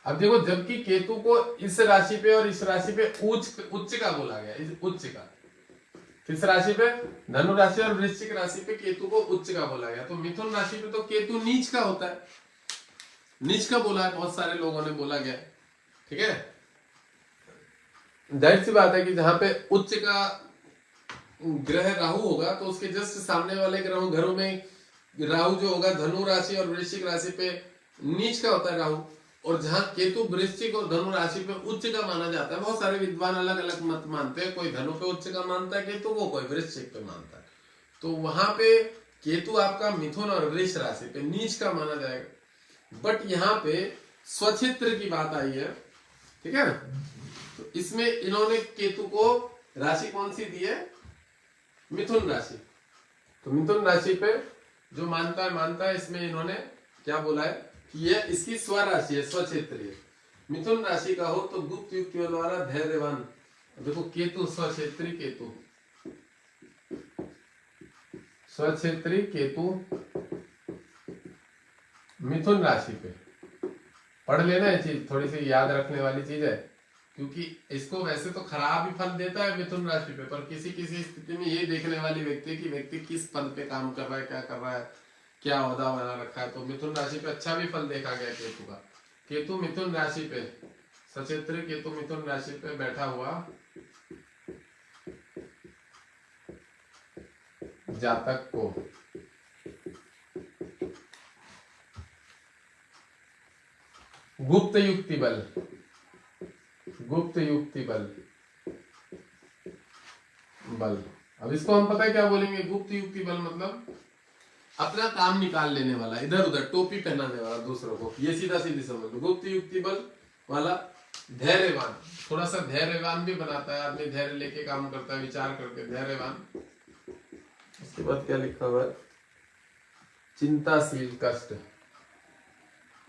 अब देखो, जबकि केतु को इस राशि पे और इस राशि पे उच्च का बोला गया, इस उच्च का किस राशि पे, धनु राशि और वृश्चिक राशि पे केतु को उच्च का बोला गया। तो मिथुन राशि पे तो केतु नीच का होता है, नीच का बोला है, बहुत सारे लोगों ने बोला गया। ठीक है, जाहिर सी बात है कि जहां पे उच्च का ग्रह राहु होगा तो उसके जस्ट सामने वाले घरों में राहु जो होगा धनु राशि और वृश्चिक राशि पे नीच का होता है राहु, और जहां केतु वृश्चिक और धनु राशि पे उच्च का माना जाता है। बहुत सारे विद्वान अलग अलग मत मानते हैं, कोई धनु पे उच्च का मानता है केतु को, कोई वृश्चिक पे मानता है। तो वहां पे केतु आपका मिथुन और वृष राशि पे नीच का माना जाएगा। बट यहाँ पे स्वक्षेत्र की बात आई है, ठीक है, तो इसमें इन्होंने केतु को राशि कौन सी दी है, मिथुन राशि। तो मिथुन राशि पे जो मानता है इसमें इन्होंने क्या बोला है कि ये इसकी स्वराशि है, स्वक्षेत्रीय। मिथुन राशि का हो तो गुप्त युक्ति वाला धैर्यवान। देखो केतु स्वक्षेत्री, केतु स्वक्षेत्री केतु मिथुन राशि पे पढ़ लेना है चीज, थोड़ी सी याद रखने वाली चीज है, क्योंकि इसको वैसे तो खराब ही फल देता है मिथुन राशि पे, पर किसी किसी स्थिति में ये देखने वाली व्यक्ति किस पद पे काम कर रहा है, क्या कर रहा है, क्या ओहदा बना रखा है। तो मिथुन राशि पे अच्छा भी फल देखा गया केतु का। केतु मिथुन राशि पे, सचेत्र केतु मिथुन राशि पे बैठा हुआ जातक को गुप्त युक्ति बल, गुप्त युक्ति बल अब इसको हम पता है क्या बोलेंगे, गुप्त युक्ति बल मतलब अपना काम निकाल लेने वाला, इधर उधर टोपी पहनाने वाला दूसरों को, ये सीधा सीधी समझ लो। गुप्त युक्ति बल वाला धैर्यवान, थोड़ा सा धैर्यवान भी बनाता है आदमी, धैर्य लेके काम करता है, विचार करके धैर्यवान। उसके बाद क्या लिखा हुआ है, चिंताशील, कष्ट,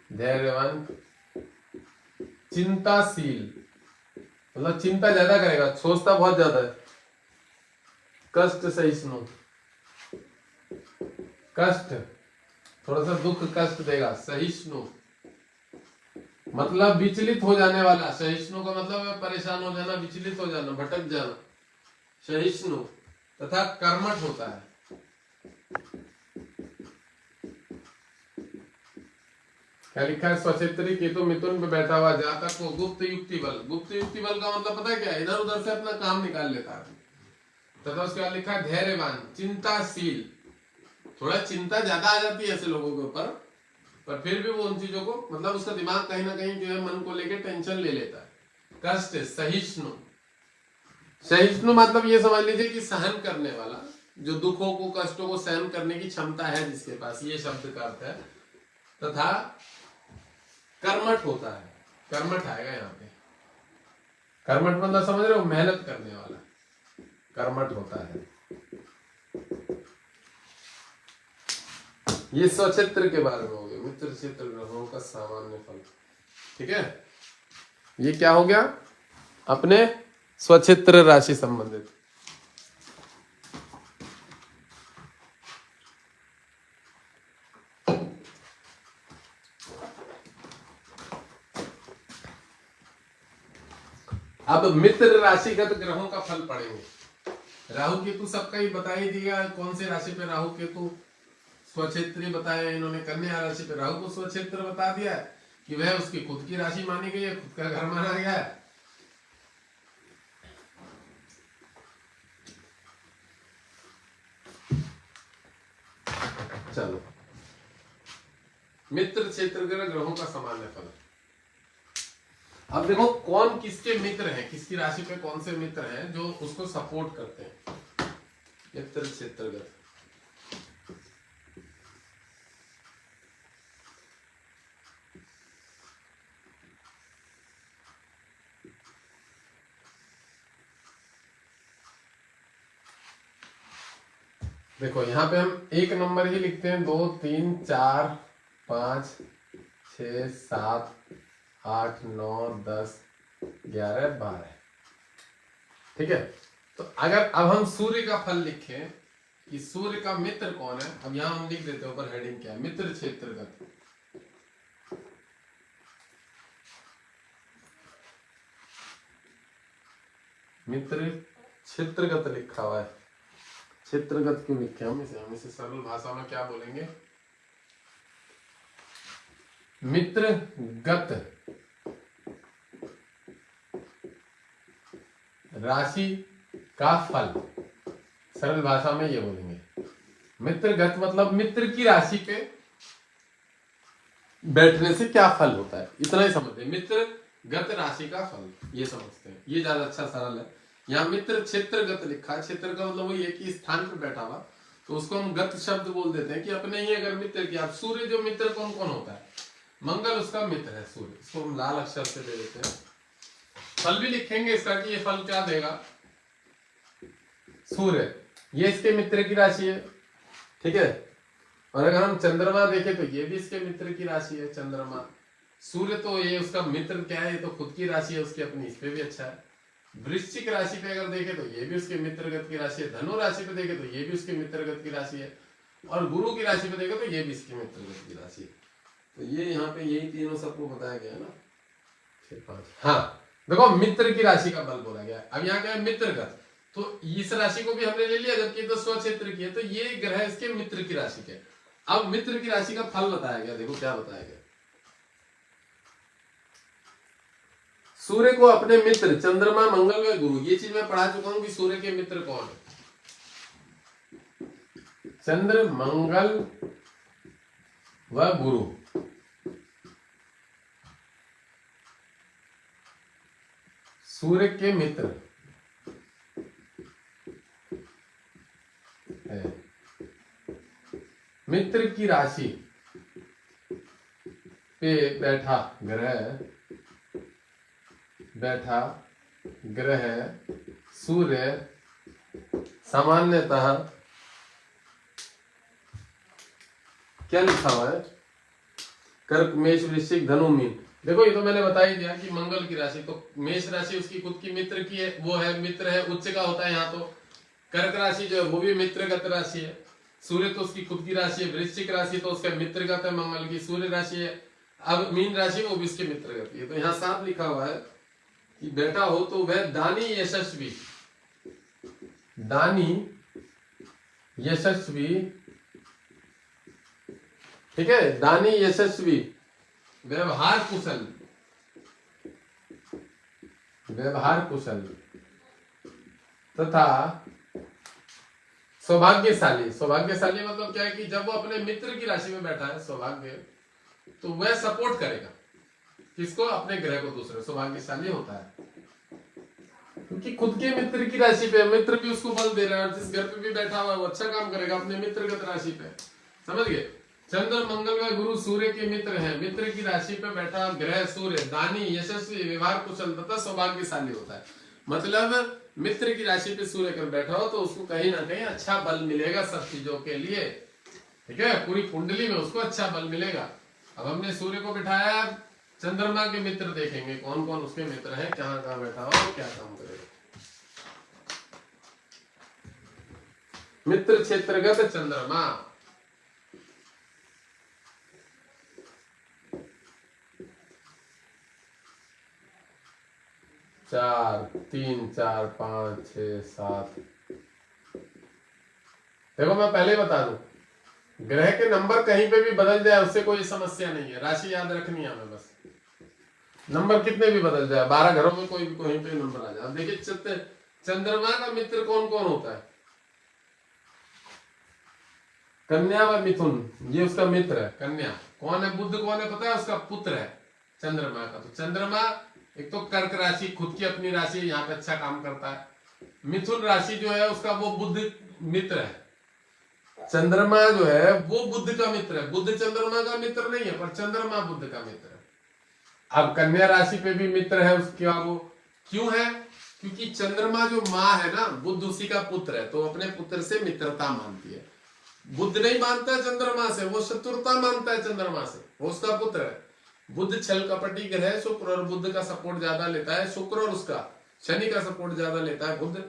धैर्यवान चिंताशील मतलब चिंता ज्यादा करेगा, सोचता बहुत ज्यादा है। कष्ट सहिष्णु, कष्ट थोड़ा सा दुख कष्ट देगा। सहिष्णु मतलब विचलित हो जाने वाला, सहिष्णु का मतलब परेशान हो जाना, विचलित हो जाना, भटक जाना, सहिष्णु। तथा कर्मठ होता है, क्या लिखा है, स्वक्षेत्री केतु मिथुन पे बैठा हुआ जातक को गुप्त युक्ति बल। गुप्त युक्ति बल का मतलब पता है क्या है, इधर उधर से अपना काम निकाल लेता है। तथा उसके बाद लिखा है धैर्यवान, चिंताशील, थोड़ा चिंता ज्यादा आ जाती है ऐसे लोगों के ऊपर, पर फिर भी वो उन चीजों को मतलब उसका दिमाग कहीं ना कहीं जो है मन को लेकर टेंशन ले लेता है। कष्ट सहिष्णु, सहिष्णु मतलब ये समझ लीजिए कि सहन करने वाला, जो दुखों को कष्टों को सहन करने की क्षमता है जिसके पास, ये शब्द का अर्थ है। तथा कर्मठ होता है, कर्मठ आएगा यहाँ पे, कर्मठ मतलब समझ रहे हो, मेहनत करने वाला कर्मठ होता है। ये स्वक्षेत्र के बारे में हो गया, मित्र क्षेत्र ग्रहों का सामान्य फल। ठीक है, ये क्या हो गया, अपने स्वक्षेत्र राशि संबंधित। अब मित्र राशिगत ग्रहों का फल पढ़ेंगे। राहु केतु सबका ही बता ही दिया, कौन से राशि पे राहु केतु स्वक्षेत्री बताया इन्होंने। कन्या राशि पे राहु को स्वक्षेत्र बता दिया है कि वह उसकी खुद की राशि मानी गई है, खुद का घर माना गया है। चलो, मित्र क्षेत्र ग्रहों का सामान्य फल। अब देखो कौन किसके मित्र हैं, किसकी राशि पे कौन से मित्र हैं जो उसको सपोर्ट करते हैं। मित्र क्षेत्रगत, देखो यहाँ पे हम एक नंबर ही लिखते हैं, 2 3 4 5 6 7 8 9 10 11 12। ठीक है, तो अगर अब हम सूर्य का फल लिखें कि सूर्य का मित्र कौन है, अब यहां हम लिख देते हैं ऊपर हेडिंग क्या है, मित्र क्षेत्रगत। मित्र क्षेत्रगत लिखा हुआ है, क्षेत्रगत क्यों लिखे हम इसे सरल भाषा में क्या बोलेंगे, मित्रगत राशि का फल, सरल भाषा में ये बोलेंगे। मित्रगत मतलब मित्र की राशि पे बैठने से क्या फल होता है, इतना ही समझते हैं। मित्रगत राशि का फल ये समझते हैं, ये ज्यादा अच्छा सरल है। यहाँ मित्र क्षेत्रगत लिखा है, क्षेत्र का मतलब वही है कि स्थान पे बैठा हुआ, तो उसको हम गत शब्द बोल देते हैं कि अपने ही अगर मित्र की, आप सूर्य जो मित्र कौन कौन होता है, मंगल उसका मित्र है सूर्य, इसको हम लाल अक्षर से दे देते हैं। फल भी लिखेंगे इसका कि ये फल क्या देगा, सूर्य ये इसके मित्र की राशि है। ठीक है, और अगर हम चंद्रमा देखें तो ये भी इसके मित्र की राशि है चंद्रमा। सूर्य तो ये उसका मित्र क्या है, ये तो खुद की राशि है उसकी अपनी, इस पे भी अच्छा है। वृश्चिक राशि पे अगर देखें तो ये भी उसके मित्रगत की राशि है। धनु राशि पे देखें तो ये भी उसके मित्रगत की राशि है, और गुरु की राशि पे देखें तो ये भी इसकी मित्रगत की राशि है। तो ये यहाँ पे यही तीनों सबको बताया गया है ना। हाँ देखो, मित्र की राशि का बल बोला गया है। अब यहाँ क्या है, मित्रगत, तो इस राशि को भी हमने ले लिया जबकि तो स्वक्षेत्र की है, तो ये ग्रह इसके मित्र की राशि के। अब मित्र की राशि का फल बताया गया, देखो क्या बताया गया। सूर्य को अपने मित्र चंद्रमा मंगल व गुरु, ये चीज मैं पढ़ा चुका हूं कि सूर्य के मित्र कौन है, चंद्र मंगल व गुरु। सूर्य के मित्र है, मित्र की राशि पे बैठा ग्रह सूर्य सामान्यतः क्या लिखा हुआ है, कर्क मेष वृश्चिक धनु मीन। देखो ये तो मैंने बता ही दिया कि मंगल की राशि, तो मेष राशि उसकी खुद की मित्र की है, वो है मित्र है, उच्च का होता है यहाँ। तो कर्क राशि जो है वो भी मित्रगत राशि है, सूर्य तो उसकी खुद की राशि है। वृश्चिक राशि तो उसका मित्रगत है, मंगल की सूर्य राशि है। अब मीन राशि वो भी इसके मित्रगत है। तो यहाँ साफ लिखा हुआ है कि बेटा हो तो वह दानी यशस्वी, ठीक है, दानी यशस्वी, व्यवहार कुशल तथा सौभाग्यशाली मतलब क्या है कि जब वो अपने मित्र की राशि में बैठा है सौभाग्य, तो वह सपोर्ट करेगा किसको, अपने ग्रह को, दूसरे। सौभाग्यशाली होता है क्योंकि खुद के मित्र की राशि पे, मित्र भी उसको बल दे रहा है, जिस घर पे भी बैठा हुआ है वो अच्छा काम करेगा अपने मित्रगत राशि पे। समझ गए, चंद्र मंगल व गुरु सूर्य के मित्र हैं, मित्र की राशि पे बैठा ग्रह सूर्य दानी यशस्वी व्यवहार कुशल तथा सौभाग्यशाली होता है। मतलब मित्र की राशि पे सूर्य कर बैठा हो तो उसको कहीं ना कहीं अच्छा बल मिलेगा सब चीजों के लिए। ठीक है, पूरी कुंडली में उसको अच्छा बल मिलेगा। अब हमने सूर्य को बिठाया, चंद्रमा के मित्र देखेंगे कौन कौन उसके मित्र हैं, कहाँ कहाँ बैठा हो और क्या काम करेगा। मित्र क्षेत्रगत चंद्रमा, चार 3 4 5 6 7। देखो मैं पहले बता दूं, ग्रह के नंबर कहीं पे भी बदल जाए उससे कोई समस्या नहीं है, राशि याद रखनी है हमें बस। नंबर कितने भी बदल जाए, 12 घरों में कोई भी कहीं पे नंबर आ जाए। अब देखिए चंद्रमा का मित्र कौन कौन होता है, कन्या व मिथुन, ये उसका मित्र है। कन्या कौन है, बुध कौन है पता है, उसका पुत्र है चंद्रमा का। तो चंद्रमा एक तो कर्क राशि खुद की अपनी राशि, यहाँ पे अच्छा काम करता है। मिथुन राशि जो है उसका वो बुध मित्र है। चंद्रमा जो है वो बुध का मित्र है, बुध चंद्रमा का मित्र नहीं है पर चंद्रमा बुध का मित्र है। अब कन्या राशि पे भी मित्र है उसके, वो क्यों है, क्योंकि चंद्रमा जो माँ है ना, बुध उसी का पुत्र है, तो अपने पुत्र से मित्रता मानती है। बुध नहीं मानता है चंद्रमा से, वो शत्रुता मानता है चंद्रमा से, वो उसका पुत्र है। बुध छल कपटी ग्रह शुक्र, और बुध का सपोर्ट ज्यादा लेता है शुक्र, और उसका शनि का सपोर्ट ज्यादा लेता है बुध।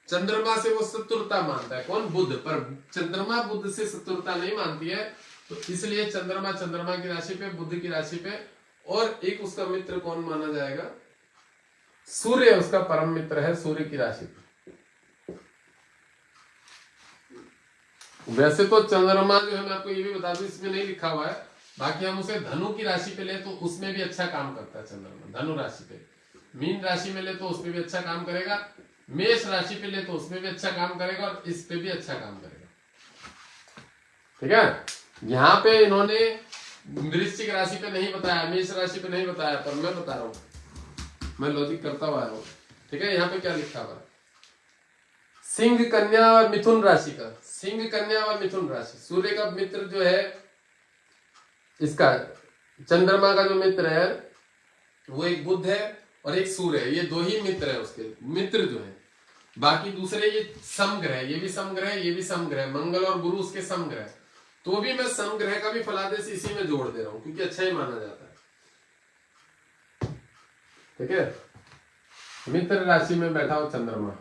चंद्रमा से वो शत्रुता मानता है, कौन? बुध। पर चंद्रमा बुध से शत्रुता नहीं मानती है, तो इसलिए चंद्रमा चंद्रमा की राशि पे, बुध की राशि पे, और एक उसका मित्र कौन माना जाएगा? सूर्य उसका परम मित्र है, सूर्य की राशि पे। वैसे तो चंद्रमा जो है, मैं आपको ये भी बता दूं, इसमें नहीं लिखा हुआ है, बाकी हम उसे धनु की राशि पे ले तो उसमें भी अच्छा काम करता है चंद्रमा, धनु राशि पे। मीन राशि में ले तो उसमें भी अच्छा काम करेगा, मेष राशि पे ले तो उसमें भी अच्छा काम करेगा, और इस पे भी अच्छा काम करेगा। ठीक है, यहाँ पे इन्होंने वृश्चिक राशि पे नहीं बताया, मेष राशि पे नहीं बताया, पर मैं बता रहा हूं, मैं लॉजिक करता हुआ हूं। ठीक है, यहाँ पे क्या लिखा हुआ है? सिंह कन्या और मिथुन राशि का, सिंह कन्या और मिथुन राशि, सूर्य का मित्र जो है, इसका चंद्रमा का जो मित्र है वो एक बुध है और एक सूर्य है, ये दो ही मित्र है उसके मित्र जो है। बाकी दूसरे ये समग्रह, ये भी समग्रह, ये भी समग्रह, मंगल और गुरु उसके समग्रह। तो भी मैं समग्रह का भी फलादेश इसी में जोड़ दे रहा हूं, क्योंकि अच्छा ही माना जाता है। ठीक है, मित्र राशि में बैठा हो चंद्रमा,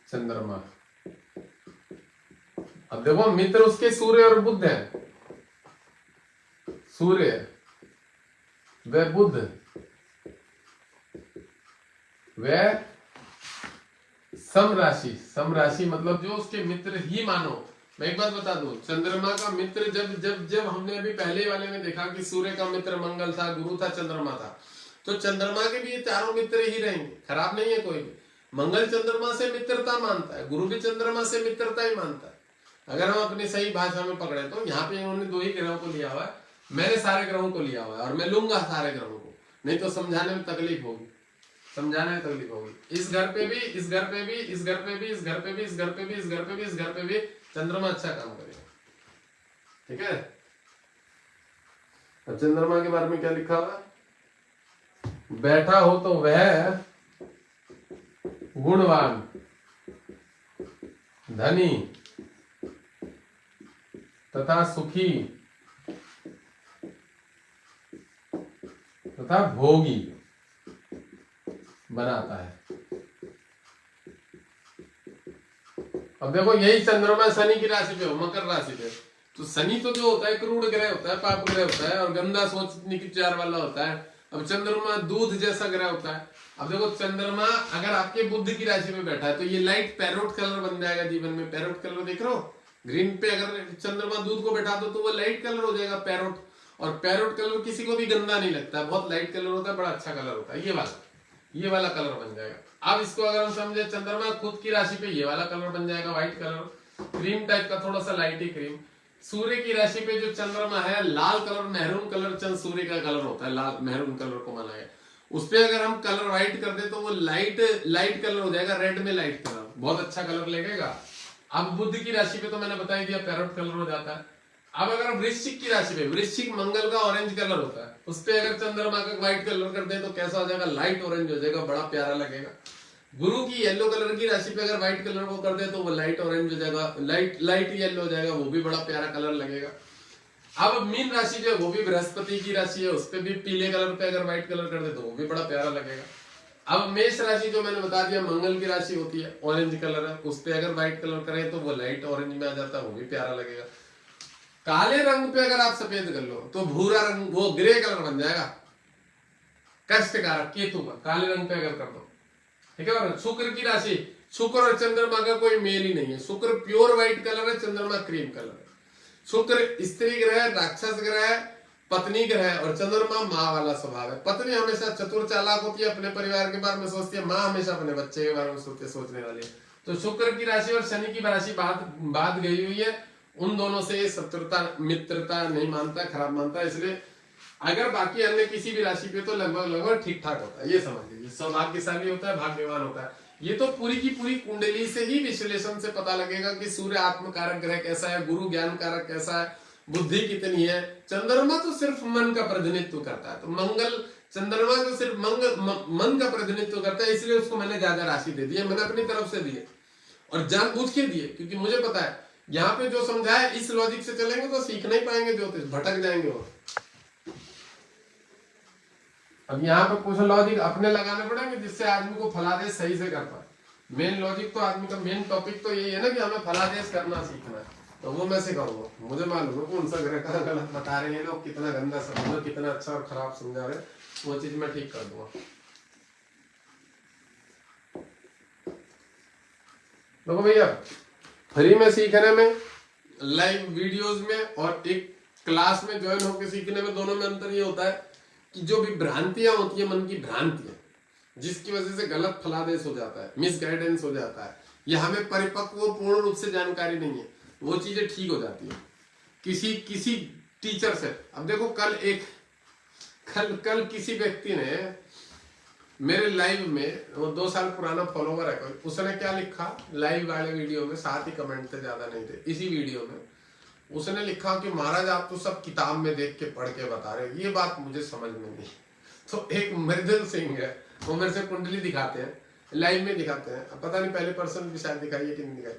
चंद्रमा। अब देखो, मित्र उसके सूर्य और बुध है, सूर्य व बुध व सम राशि, सम राशि मतलब जो उसके मित्र ही मानो। मैं एक बात बता दूं, चंद्रमा का मित्र जब जब जब हमने अभी पहले वाले में देखा कि सूर्य का मित्र मंगल था, गुरु था, चंद्रमा था, तो चंद्रमा के भी ये चारों मित्र ही रहेंगे, खराब नहीं है कोई भी। मंगल चंद्रमा से मित्रता मानता है, गुरु भी चंद्रमा से मित्रता ही मानता है, अगर हम अपनी सही भाषा में पकड़े तो। यहाँ पे इन्होंने दो ही ग्रहों को लिया हुआ है, मैंने सारे ग्रहों को लिया हुआ है, और मैं लूंगा सारे ग्रहों को, नहीं तो समझाने में तकलीफ होगी, समझाने में तकलीफ होगी। इस घर पे भी, इस घर पे भी, इस घर पे भी, इस घर पे भी, इस घर पे भी, इस घर पे भी, इस घर पे भी चंद्रमा अच्छा काम करेगा। ठीक है, अब चंद्रमा के बारे में क्या लिखा हुआ? बैठा हो तो वह गुणवान, धनी तथा सुखी तथा भोगी बनाता है। अब देखो, यही चंद्रमा शनि की राशि पे हो, मकर राशि पे, तो शनि तो जो होता है क्रूर ग्रह होता है, पाप ग्रह होता है, और गंदा सोच विचार वाला होता है। अब चंद्रमा दूध जैसा ग्रह होता है। अब देखो, चंद्रमा अगर आपके बुध की राशि में बैठा है तो ये लाइट पैरोट कलर बन जाएगा जीवन में। पैरोट कलर देख रहे हो, ग्रीन पे अगर चंद्रमा दूध को बैठा दो तो वो लाइट कलर हो जाएगा, पैरोट। और पैरोट कलर किसी को भी गंदा नहीं लगता, बहुत लाइट कलर होता है, बड़ा अच्छा कलर होता है, ये वाला कलर बन जाएगा। अब इसको अगर हम समझे, चंद्रमा खुद की राशि पे ये वाला कलर बन जाएगा, व्हाइट कलर, क्रीम टाइप का, थोड़ा सा लाइट ही क्रीम। सूर्य की राशि पे जो चंद्रमा है, लाल कलर, मेहरून कलर चंद्र सूर्य का कलर होता है, लाल मेहरून कलर को माना है। उस पे अगर हम कलर व्हाइट कर दे तो वो लाइट कलर हो जाएगा, रेड में लाइट कलर, बहुत अच्छा कलर लगेगा। अब बुध की राशि पे तो मैंने बता ही दिया, पैरोट कलर हो जाता है। अब अगर वृश्चिक की राशि पे, वृश्चिक मंगल का ऑरेंज कलर होता है, उस पे अगर चंद्रमा का व्हाइट कलर कर दे तो कैसा हो जाएगा? लाइट ऑरेंज हो जाएगा, बड़ा प्यारा लगेगा। गुरु की येलो कलर की राशि पे अगर व्हाइट कलर वो कर दे तो वो लाइट ऑरेंज हो जाएगा, लाइट येलो हो जाएगा, वो भी बड़ा प्यारा कलर लगेगा। अब मीन राशि जो है वो भी बृहस्पति की राशि है, उस पे भी पीले कलर पे अगर व्हाइट कलर कर दे तो वो भी बड़ा प्यारा लगेगा। अब मेष राशि जो मैंने बता दिया मंगल की राशि होती है, ऑरेंज कलर है, उस पे अगर व्हाइट कलर करें तो वो लाइट ऑरेंज में आ जाता है, वो भी प्यारा लगेगा। काले रंग पे अगर आप सफेद कर लो तो भूरा रंग, वो ग्रे कलर बन जाएगा, कष्टकारक केतु का, काले रंग पे अगर कर दो। ठीक है, और शुक्र की राशि, शुक्र और चंद्रमा का कोई मेल ही नहीं है। शुक्र प्योर व्हाइट कलर है, चंद्रमा क्रीम कलर है। शुक्र स्त्री ग्रह, राक्षस ग्रह, पत्नी ग्रह, और चंद्रमा माँ वाला स्वभाव है। पत्नी हमेशा चतुर चालाक होती है, अपने परिवार के बारे में सोचती है, माँ हमेशा अपने बच्चे के बारे में सोचने वाली है। तो शुक्र की राशि और शनि की राशि बात गई हुई है, उन दोनों से शत्रुता मित्रता नहीं मानता, खराब मानता है। इसलिए अगर बाकी अन्य किसी भी राशि पे तो लगभग ठीक ठाक होता है, ये समझ लीजिए, सौभाग्यशाली होता है, भाग्यवान होता है। ये तो पूरी की पूरी कुंडली से ही विश्लेषण से पता लगेगा कि सूर्य आत्मकारक ग्रह कैसा है, गुरु ज्ञान कारक कैसा है, बुद्धि कितनी है। चंद्रमा तो सिर्फ मन का प्रतिनिधित्व करता है, तो मंगल चंद्रमा तो सिर्फ मन का प्रतिनिधित्व करता है, इसलिए उसको मैंने ज्यादा राशि दे दी है, मैंने अपनी तरफ से दी है। और जानबूझ के दिए, क्योंकि मुझे पता है यहाँ पे जो समझाया इस लॉजिक से चलेंगे तो सीख नहीं पाएंगे ज्योतिष, भटक जाएंगे वो। अब यहाँ पे कुछ लॉजिक अपने लगाने पड़ेंगे जिससे आदमी को फलादेश सही से कर पाए। मेन लॉजिक तो आदमी का मेन टॉपिक तो यही है ना कि हमें फलादेश करना सीखना है, तो वो मैं सिखाऊंगा। मुझे मालूम है कौन सा ग्रह का गलत बता रहे हैं लोग, कितना गंदा समझो, कितना अच्छा और खराब समझा रहे, वो चीज मैं ठीक कर दूंगा। देखो भैया, फ्री में सीखने में, लाइव वीडियोस में और एक क्लास में ज्वाइन होकर सीखने में, दोनों में अंतर ये होता है कि जो भी भ्रांतियां होती है, मन की भ्रांतियां, जिसकी वजह से गलत फलादेश हो जाता है, मिसगाइडेंस हो जाता है, या हमें परिपक्व पूर्ण रूप से जानकारी नहीं है, वो चीजें ठीक हो जाती है किसी टीचर से। अब देखो कल किसी व्यक्ति ने मेरे लाइव में, वो 2 साल पुराना फॉलोवर है कोई, उसने क्या लिखा लाइव वाले वीडियो में, 7 ही कमेंट थे, ज्यादा नहीं थे, इसी वीडियो में उसने लिखा कि महाराज आप तो सब किताब में देख के पढ़ के बता रहे, ये बात मुझे समझ में नहीं। तो एक मृदुल सिंह है, वो मेरे से कुंडली दिखाते हैं, लाइव में दिखाते हैं, पता नहीं पहले पर्सन भी शायद दिखाई है कि नहीं दिखाई,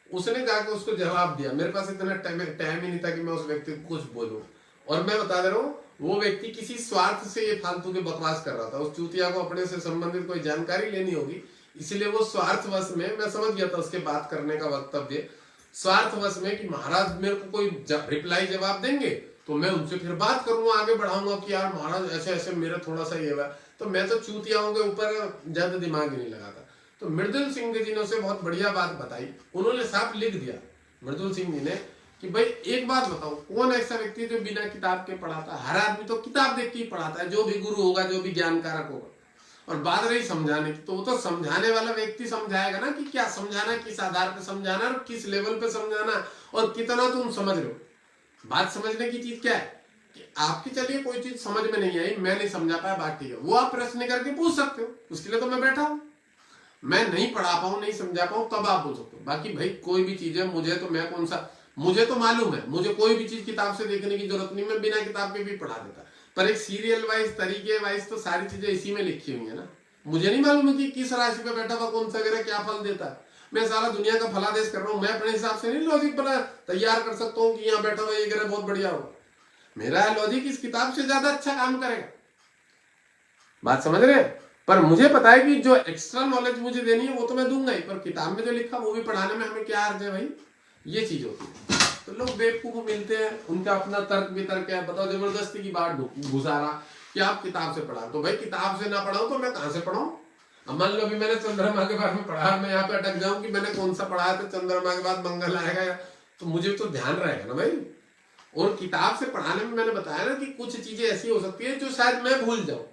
उसने जाके उसको जवाब दिया। मेरे पास इतना टाइम ही नहीं था कि मैं उस व्यक्ति को कुछ बोलूं, और मैं बता दे रहा हूँ वो व्यक्ति किसी स्वार्थ से ये फालतू के बकवास कर रहा था। उस चूतिया को अपने से संबंधित कोई जानकारी लेनी होगी, इसलिए वो स्वार्थवश में, मैं समझ गया था उसके बात करने का वक्तव्य, स्वार्थवश में कि महाराज मेरे को कोई रिप्लाई जवाब देंगे तो मैं उनसे फिर बात करूंगा, आगे बढ़ाऊंगा कि यार महाराज ऐसे ऐसे मेरा थोड़ा सा ये हुआ। तो मैं तो चूतियाओं के ऊपर ज्यादा दिमाग ही नहीं लगाता। तो मृदुल सिंह जी ने उसे बहुत बढ़िया बात बताई, उन्होंने साफ लिख दिया मृदुल सिंह जी ने कि भाई एक बात बताओ, कौन ऐसा व्यक्ति है जो बिना किताब के पढ़ाता है? हर आदमी तो किताब देख के ही पढ़ाता है, जो भी गुरु होगा, जो भी ज्ञानकारक होगा। और बात रही समझाने की, तो वो तो समझाने वाला व्यक्ति समझाएगा ना कि क्या समझाना, किस आधार पर समझाना, और किस लेवल पे समझाना, और कितना तुम समझ रहे हो। बात समझने की चीज क्या है कि आपकी चलिए कोई चीज समझ में नहीं आई, मैं नहीं समझा पाया, बात ठीक है, वो आप प्रश्न करके पूछ सकते हो, उसके लिए तो मैं बैठा हूं। मैं नहीं पढ़ा पाऊं, नहीं समझा पाऊं, तब आप पूछ सकते हो। बाकी भाई कोई भी चीज है, मुझे तो मैं कौन सा, मुझे तो मालूम है, मुझे कोई भी चीज किताब से देखने की जरूरत नहीं, मैं बिना किताब के भी पढ़ा देता। पर एक सीरियल वाइज, तरीके वाइज तो सारी चीजें इसी में लिखी हुई है ना। मुझे नहीं मालूम है कि किस राशि पे बैठा हुआ कौन सा ग्रह क्या फल देता है। मैं सारा दुनिया का फलादेश कर रहा हूँ, मैं अपने हिसाब से नहीं लॉजिक बना तैयार कर सकता हूँ कि यहाँ बैठा हुआ ये ग्रह बहुत बढ़िया होगा। मेरा लॉजिक इस किताब से ज्यादा अच्छा काम करेगा। बात समझ रहे हैं? पर मुझे पता है कि जो एक्स्ट्रा नॉलेज मुझे देनी है वो तो मैं दूंगा ही, पर किताब में जो लिखा वो भी पढ़ाने में हमें क्या अर्ज है भाई, ये चीज होती है। तो लोग बेवकूफ मिलते हैं, उनका अपना तर्क वितर्क है, बताओ जबरदस्ती की बात घुसारा कि आप किताब से पढ़ा। तो भाई किताब से ना पढ़ाऊं तो मैं कहां से पढ़ाऊं? अब मान लो अभी मैंने चंद्रमा के बारे में पढ़ा, मैं यहाँ पे अटक जाऊं कि मैंने कौन सा पढ़ाया था, चंद्रमा के बाद मंगल आएगा, तो मुझे तो ध्यान रहेगा ना भाई। और किताब से पढ़ाने में मैंने बताया ना कि कुछ चीजें ऐसी हो सकती है जो शायद मैं भूल जाऊं,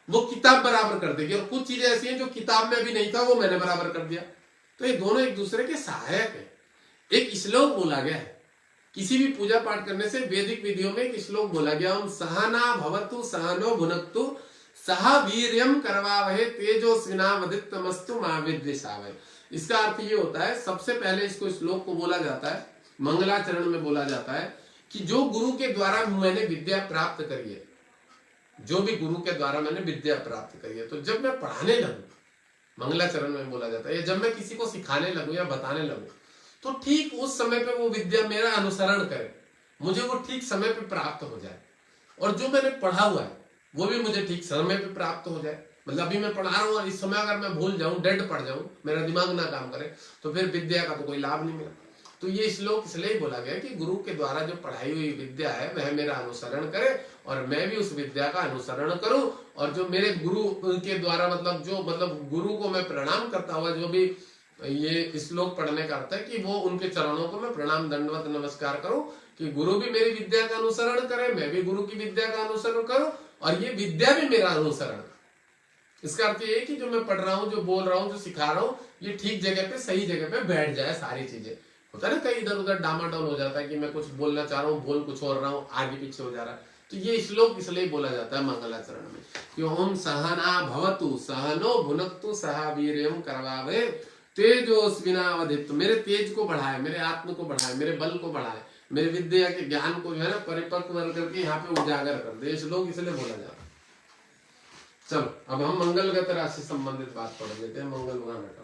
वो किताब बराबर कर देगी, और कुछ चीजें ऐसी हैं जो किताब में भी नहीं था वो मैंने बराबर कर दिया। तो ये दोनों एक दूसरे के सहायक है। एक श्लोक बोला गया है, किसी भी पूजा पाठ करने से वैदिक विधियों में एक श्लोक बोला गया, हम सहना भवतु सहनो भुनक्तु सह वीर्यम करवावहे तेजोस्विनावदित्यमस्तु मा विद्विषावहे। इसका अर्थ ये होता है, सबसे पहले इसको श्लोक को बोला जाता है, मंगलाचरण में बोला जाता है कि जो गुरु के द्वारा मैंने विद्या प्राप्त करी है, जो भी गुरु के द्वारा मैंने विद्या प्राप्त करी है, तो जब मैं पढ़ाने लगूं, मंगलाचरण में बोला जाता है, या जब मैं किसी को सिखाने लगूं या बताने लगूं, तो ठीक उस समय पे वो विद्या मेरा अनुसरण करे, मुझे वो ठीक समय पे प्राप्त हो जाए, और जो मैंने पढ़ा हुआ है वो भी मुझे ठीक समय पे प्राप्त हो जाए। मतलब अभी मैं पढ़ा रहा हूँ और इस समय अगर मैं भूल जाऊं, डेड पड़ जाऊं, मेरा दिमाग ना काम करे, तो फिर विद्या का तो कोई लाभ नहीं मिला। तो ये श्लोक इसलिए ही बोला गया कि गुरु के द्वारा जो पढ़ाई हुई विद्या है वह मेरा अनुसरण करे, और मैं भी उस विद्या का अनुसरण करूं, और जो मेरे गुरु के द्वारा मतलब गुरु को मैं प्रणाम करता हुआ, जो भी ये श्लोक पढ़ने का अर्थ है कि वो उनके चरणों को मैं प्रणाम दंडवत नमस्कार करूं, कि गुरु भी मेरी विद्या का अनुसरण करे, मैं भी गुरु की विद्या का अनुसरण करूं, और ये विद्या भी मेरा अनुसरण। इसका अर्थ ये है कि जो मैं पढ़ रहा हूँ, जो बोल रहा हूँ, जो सिखा रहा हूँ, ये ठीक जगह पे, सही जगह पे बैठ जाए सारी चीजें। होता है ना कहीं इधर उधर डामाडोल हो जाता है कि मैं कुछ बोलना चाह रहा हूँ, बोल कुछ और रहा हूँ, आगे पीछे हो जा रहा है। तो ये श्लोक इसलिए बोला जाता है मंगलाचरण में कि ओम सहना भवतु सहनो भुनक्तु सह वीर्यम करवावहे तेजोस्विनावदित्य। मेरे तेज को बढ़ाए, मेरे आत्म को बढ़ाए, मेरे बल को बढ़ाए, मेरे विद्या के ज्ञान को जो है ना परिपक्व करके यहाँ पे उजागर कर दे। श्लोक इसलिए बोला जाता है। चलो अब हम मंगलगत राशि संबंधित बात पढ़ लेते हैं। मंगल वहां बैठा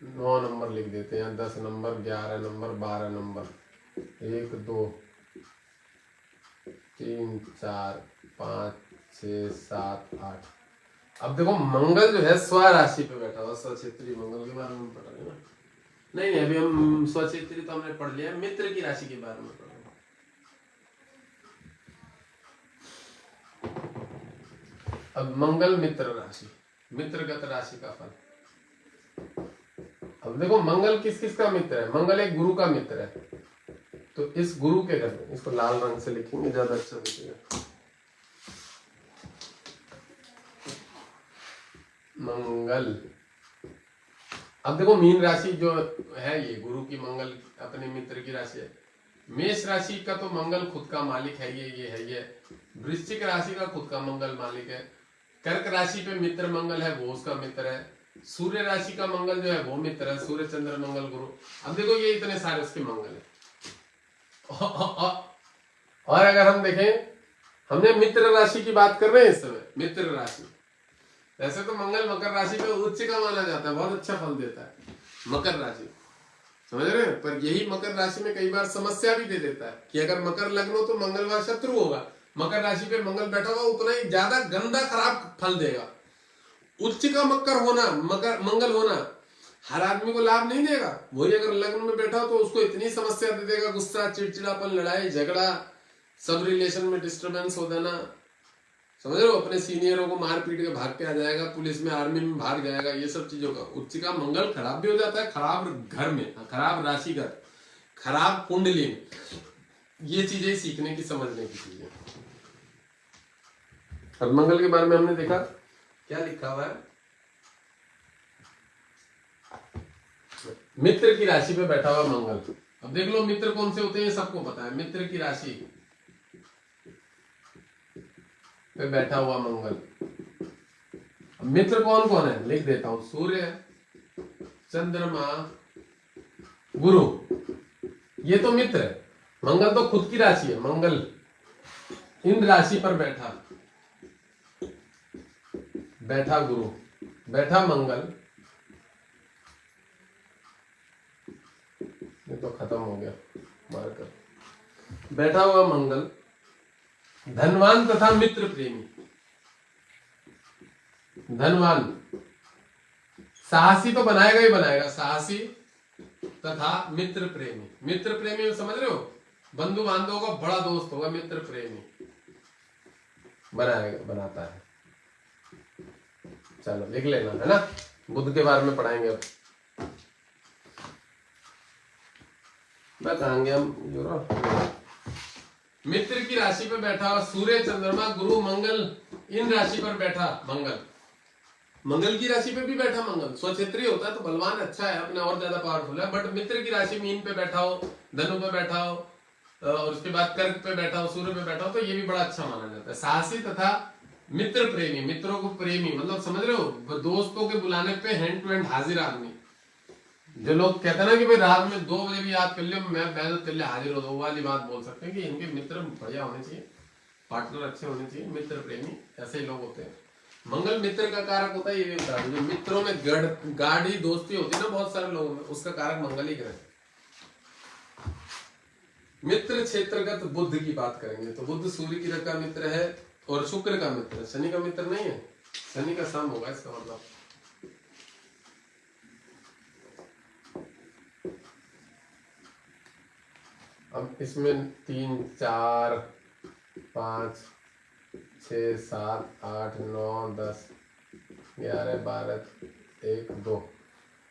9 नंबर लिख देते हैं, 10 नंबर, 11 नंबर, 12 नंबर, 1 2 3 4 5 6 7 8। अब देखो मंगल जो है स्व राशि पे बैठा हुआ, स्वक्षेत्री मंगल के बारे में पढ़ रहे हैं ना? नहीं नहीं, अभी हम स्वक्षेत्री तो हमने पढ़ लिया, मित्र की राशि के बारे में पढ़ रहे हैं। अब मंगल मित्र राशि, मित्रगत राशि का फल। अब देखो मंगल किस किस का मित्र है? मंगल एक गुरु का मित्र है, तो इस गुरु के घर में, इसको लाल रंग से लिखेंगे ज्यादा अच्छा दिखेगा। मंगल, अब देखो मीन राशि जो है ये गुरु की, मंगल अपने मित्र की राशि है। मेष राशि का तो मंगल खुद का मालिक है, ये है ये। वृश्चिक राशि का खुद का मंगल मालिक है। कर्क राशि पे मित्र मंगल है, वो उसका मित्र है। सूर्य राशि का मंगल जो है वो मित्र है, सूर्य चंद्र मंगल गुरु। अब देखो ये इतने सारे उसके मंगल है। और अगर हम देखें, हमने मित्र राशि की बात कर रहे हैं इस समय, मित्र राशि। वैसे तो मंगल मकर राशि पे उच्च का माना जाता है, बहुत अच्छा फल देता है मकर राशि, समझ रहे हैं? पर यही मकर राशि में कई बार समस्या भी दे देता है कि अगर मकर लग्न हो तो मंगलवार शत्रु होगा, मकर राशि पे मंगल बैठा हुआ उतना ही ज्यादा गंदा खराब फल देगा। उच्च का मकर होना, मकर मंगल होना हर आदमी को लाभ नहीं देगा। वही अगर लग्न में बैठा हो तो उसको इतनी समस्या दे देगा, गुस्सा, चिड़चिड़ापन, लड़ाई झगड़ा, सब रिलेशन में डिस्टर्बेंस हो देना, समझ रहे हो? अपने सीनियरों को मार पीट के भाग के आ जाएगा, पुलिस में आर्मी में भाग जाएगा, ये सब चीजों का। उच्च का मंगल खराब भी हो जाता है, खराब घर में, खराब राशिगत, खराब कुंडली में। ये चीजें सीखने की, समझने की चीजें। और मंगल के बारे में हमने देखा क्या लिखा हुआ है, मित्र की राशि पे बैठा हुआ मंगल। अब देख लो मित्र कौन से होते हैं, सबको पता है। मित्र की राशि पे बैठा हुआ मंगल, मित्र कौन कौन है लिख देता हूं। सूर्य, चंद्रमा, गुरु, ये तो मित्र है। मंगल तो खुद की राशि है। मंगल इन राशि पर बैठा गुरु, बैठा मंगल, ये तो खत्म हो गया मार्कर। बैठा हुआ मंगल धनवान तथा मित्र प्रेमी, धनवान, साहसी तो बनाएगा ही बनाएगा, साहसी तथा मित्र प्रेमी। मित्र प्रेमी समझ रहे हो? बंधु बांधवों का बड़ा दोस्त होगा, मित्र प्रेमी बनाएगा, बनाता है। चलो लिख लेना, है ना? बुध के बारे में पढ़ाएंगे अब। बताएंगे हम। मित्र की राशि पर बैठा हुआ सूर्य, चंद्रमा, गुरु, मंगल, इन राशि पर बैठा मंगल। मंगल की राशि पे भी बैठा मंगल, स्वक्षेत्रीय होता है तो बलवान, अच्छा है, अपने और ज्यादा पावरफुल है। बट मित्र की राशि मीन पे बैठा हो, धनु पे बैठा हो, और उसके बाद कर्क पे बैठा हो, सूर्य पे बैठा हो, तो ये भी बड़ा अच्छा माना जाता है। साहसी तथा मित्र प्रेमी, मित्रों को प्रेमी, मतलब समझ रहे हो? दोस्तों के बुलाने पे हैंड टू हैंड हाजिर आदमी। जो लोग कहते हैं ना कि भाई रात में 2 बजे भी याद कर लियो, मैं तेरे लिए हाजिर हो, वो वाली बात बोल सकते हैं कि इनके मित्र बढ़िया होने चाहिए, पार्टनर अच्छे होने चाहिए, मित्र प्रेमी, ऐसे ही लोग होते हैं। मंगल मित्र का कारक होता है, ये भी बता दो। जो मित्रों में गाढ़ी दोस्ती होती है ना बहुत सारे लोगों में, उसका कारक मंगल ही ग्रह। मित्र क्षेत्रगत बुध की बात करेंगे तो बुध सूर्य की का मित्र है और शुक्र का मित्र, शनि का मित्र नहीं है। शनि का सम होगा इसका मतलब। अब इसमें 3 4 5 6 7 8 9 10 11 12 1 2।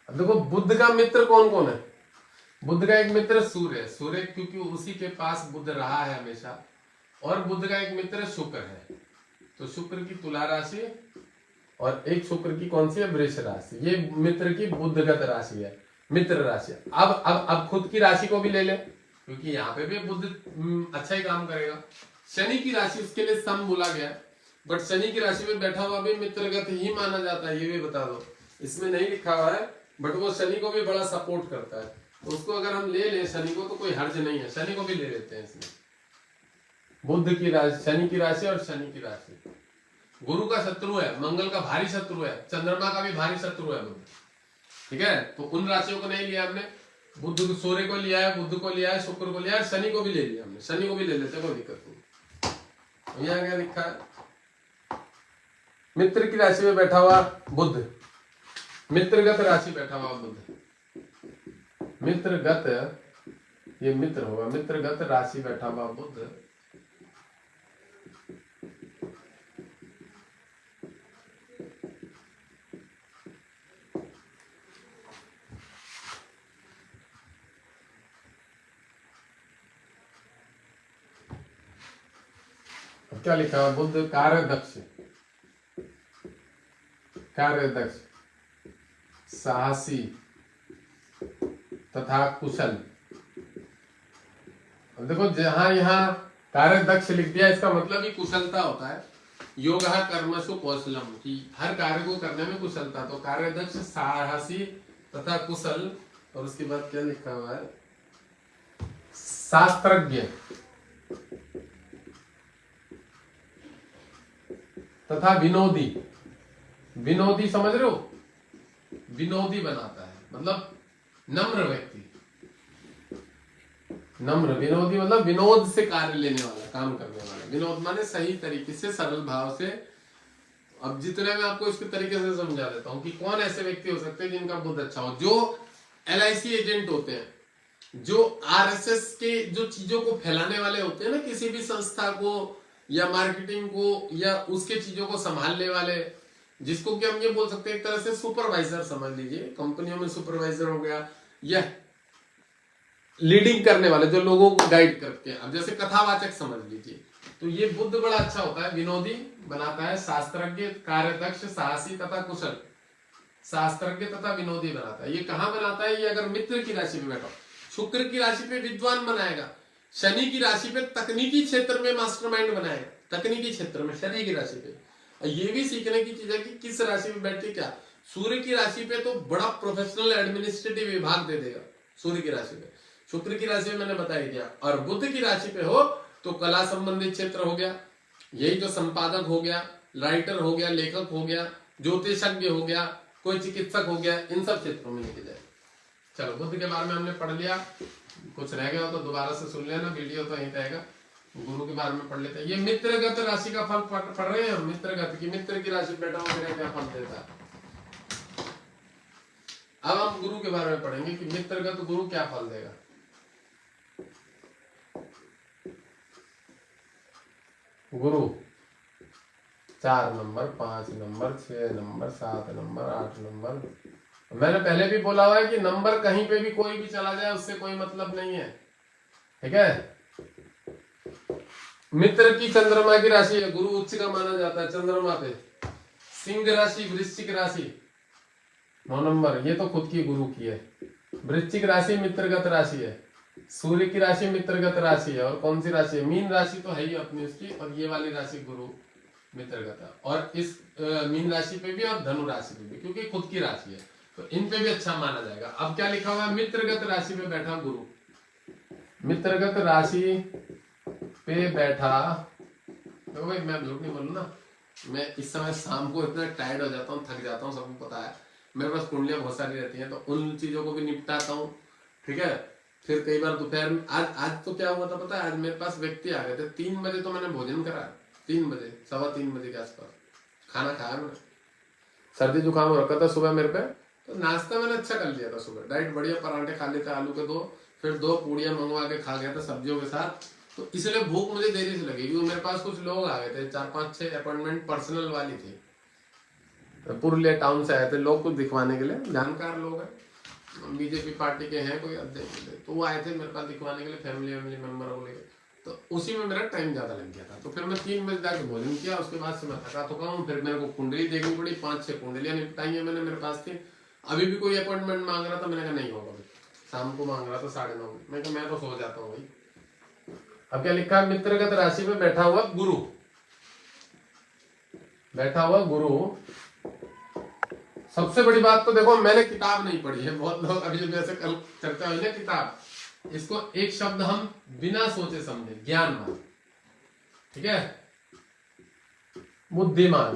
अब देखो बुध का मित्र कौन कौन है? बुध का एक मित्र सूर्य, सूर्य क्योंकि उसी के पास बुध रहा है हमेशा। और बुध का एक मित्र शुक्र है, तो शुक्र की तुला राशि और एक शुक्र की कौन सी है? वृष राशि। ये मित्र की बुधगत राशि है, मित्र राशि। अब खुद की राशि को भी ले ले, क्योंकि यहाँ पे भी बुध अच्छा ही काम करेगा। शनि की राशि उसके लिए सम बोला गया, बट शनि की राशि में बैठा हुआ भी मित्रगत ही माना जाता है, ये भी बता दो। इसमें नहीं लिखा हुआ है, बट वो शनि को भी बड़ा सपोर्ट करता है, तो उसको अगर हम ले लें शनि को तो कोई हर्ज नहीं है, शनि को भी ले लेते हैं इसमें। बुध की राशि, शनि की राशि और शनि की राशि। गुरु का शत्रु है, मंगल का भारी शत्रु है, चंद्रमा का भी भारी शत्रु है बुध। ठीक है, तो उन राशियों को नहीं लिया हमने। बुध को, सूर्य को लिया है, बुध को लिया है, शुक्र को लिया है, शनि को भी ले लिया हमने। शनि को भी ले लेते, कोई दिक्कत नहीं। यहाँ क्या लिखा है, मित्र की राशि में बैठा हुआ बुध, मित्रगत राशि बैठा हुआ बुध, मित्रगत, ये मित्र होगा, मित्रगत राशि बैठा हुआ बुध क्या लिखा है, बुध कार्यदक्ष, कार्यदक्ष, साहसी तथा कुशल। अब देखो जहां यहाँ कार्यदक्ष लिख दिया, इसका मतलब ही कुशलता होता है। योग कर्मसु कौशलम, की हर कार्य को करने में कुशलता। तो कार्यदक्ष, साहसी तथा कुशल। और उसके बाद क्या लिखा हुआ है, शास्त्रज्ञ तथा विनोदी। विनोदी समझ रहे हो, विनोदी बनाता है, मतलब नम्र व्यक्ति, नम्र। विनोदी मतलब विनोद से कार्य लेने वाला, काम करने वाला। विनोद माने सही तरीके से, सरल भाव से। अब जितने मैं आपको इसके तरीके से समझा देता हूँ कि कौन ऐसे व्यक्ति हो सकते हैं जिनका बुध अच्छा हो। जो LIC एजेंट होते हैं, जो RSS के जो चीजों को फैलाने वाले होते हैं ना, किसी भी संस्था को या मार्केटिंग को या उसके चीजों को संभालने वाले, जिसको कि हम ये बोल सकते हैं एक तरह से सुपरवाइजर समझ लीजिए। कंपनियों में सुपरवाइजर हो गया, या लीडिंग करने वाले जो लोगों को गाइड करते हैं। अब जैसे कथावाचक समझ लीजिए, तो ये बुध बड़ा अच्छा होता है, विनोदी बनाता है, शास्त्रज्ञ, कार्यदक्ष, साहसी तथा कुशल। शास्त्रज्ञ तथा विनोदी बनाता है। ये कहाँ बनाता है, ये अगर मित्र की राशि में बैठा। शुक्र की राशि पे विद्वान बनाएगा, शनि की राशि पे तकनीकी क्षेत्र में मास्टरमाइंड बनाएगा, तकनीकी क्षेत्र में शनि की राशि पे। ये भी सीखने की चीज है कि किस राशि में बैठे क्या। सूर्य की राशि पे तो बड़ा प्रोफेशनल एडमिनिस्ट्रेटिव विभाग दे देगा सूर्य की राशि पे। शुक्र की राशि में मैंने बता ही दिया। और बुध की राशि पे हो तो कला संबंधित क्षेत्र हो गया, यही जो संपादक हो गया, राइटर हो गया, लेखक हो गया, ज्योतिषज्ञ हो गया, कोई चिकित्सक हो गया, इन सब क्षेत्रों में लेके जाए। चलो बुध के बारे में हमने पढ़ लिया, कुछ रह गया हो तो दोबारा से सुन लेना, वीडियो तो यहीं रहेगा। गुरु के बारे में पढ़ लेते हैं। ये मित्रगत राशि का फल पढ़ रहे हैं हम, मित्रगत की, मित्र की राशि बैठा हो मेरा क्या फल देता है। अब हम गुरु के बारे में पढ़ेंगे कि मित्रगत गुरु क्या फल देगा। गुरु 4 number, 5 number, 6 number, 7 number, 8 number. मैंने पहले भी बोला हुआ है कि नंबर कहीं पे भी कोई भी चला जाए उससे कोई मतलब नहीं है, ठीक है। मित्र की चंद्रमा की राशि है, गुरु उच्च का माना जाता है चंद्रमा पे। सिंह राशि, वृश्चिक राशि 9 नंबर, ये तो खुद की गुरु की है। वृश्चिक राशि मित्रगत राशि है, सूर्य की राशि मित्रगत राशि है। और कौन सी राशि है, मीन राशि तो है ही अपनी उसकी, और ये वाली राशि गुरु मित्रगत है। और इस मीन राशि पे भी और धनु राशि पे भी, क्योंकि खुद की राशि है तो इन पे भी अच्छा माना जाएगा। अब क्या लिखा हुआ है, मित्रगत राशि पे बैठा गुरु, मित्रगत राशि पे बैठा। तो भाई मैं झूठ नहीं बोलूं ना, मैं इस समय शाम को इतना टायर्ड हो जाता हूँ, थक जाता हूँ, सबको पता है। मेरे पास कुंडलियां बहुत सारी रहती हैं, तो उन चीजों को भी निपटाता हूँ, ठीक है। फिर कई बार दोपहर में, आज तो क्या हुआ था पता है, आज मेरे पास व्यक्ति आ गए थे 3 बजे, तो मैंने भोजन करा 3 बजे, 3:15 बजे के आसपास खाना खाया मैंने। सर्दी जुकाम हो रखा था सुबह मेरे पे, तो नाश्ता मैंने अच्छा कर लिया था सुबह, डाइट बढ़िया, पराठे खा लेते आलू के 2, फिर 2 पूड़ियां मंगवा के खा गया था सब्जियों के साथ। तो इसलिए भूख मुझे देरी से लगी, क्योंकि मेरे पास कुछ लोग आ गए थे, 4-5-6 अपॉइंटमेंट पर्सनल वाली थी, पुरुलिया टाउन से आए थे लोग कुछ दिखवाने के लिए, जानकार लोग हैं, बीजेपी पार्टी के हैं कोई अध्यक्ष, तो वो आए थे मेरे पास दिखवाने के लिए, फैमिली मेंबर को लेकर। तो उसी में मेरा टाइम ज्यादा लग गया था। तो फिर मैं 3 बजे जाके भोजन किया, उसके बाद से मैं थका हूँ। फिर मेरे को कुंडली देखनी पड़ी, 5-6 कुंडलियां निपटाई है मैंने, मेरे पास थी। अभी भी कोई अपॉइंटमेंट मांग रहा था, मैंने कहा नहीं होगा भाई, शाम को मांग रहा था 9:30 बजे, मैं कहा मैं तो सो जाता हूँ भाई। अब क्या लिखा, मित्रगत राशि में बैठा हुआ गुरु, बैठा हुआ गुरु। सबसे बड़ी बात तो देखो, मैंने किताब नहीं पढ़ी है, बहुत लोग अभी जैसे कल चर्चा हुई ना किताब, इसको एक शब्द हम बिना सोचे समझे, ज्ञानवान, ठीक है, बुद्धिमान।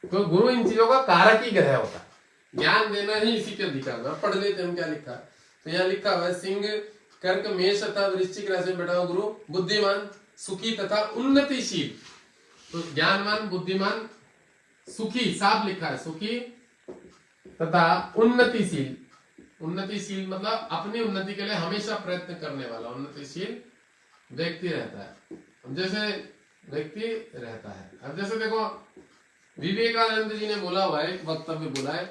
तो गुरु इन चीजों का कारक ही ग्रह होता है। ज्ञान देना ही इसी के अधिकार में। पढ़ लेते हम क्या लिखा। तो यहाँ लिखा हुआ है सिंह कर्क मेष तथा वृश्चिक राशि में बैठा हुआ गुरु बुद्धिमान सुखी तथा उन्नतिशील। तो ज्ञानवान बुद्धिमान सुखी साफ लिखा है, सुखी तथा उन्नतिशील। उन्नतिशील मतलब अपनी उन्नति के लिए हमेशा प्रयत्न करने वाला उन्नतिशील व्यक्ति रहता है। जैसे व्यक्ति रहता है। अब जैसे देखो विवेकानंद जी ने बोला हुआ है, एक वक्तव्य बोला है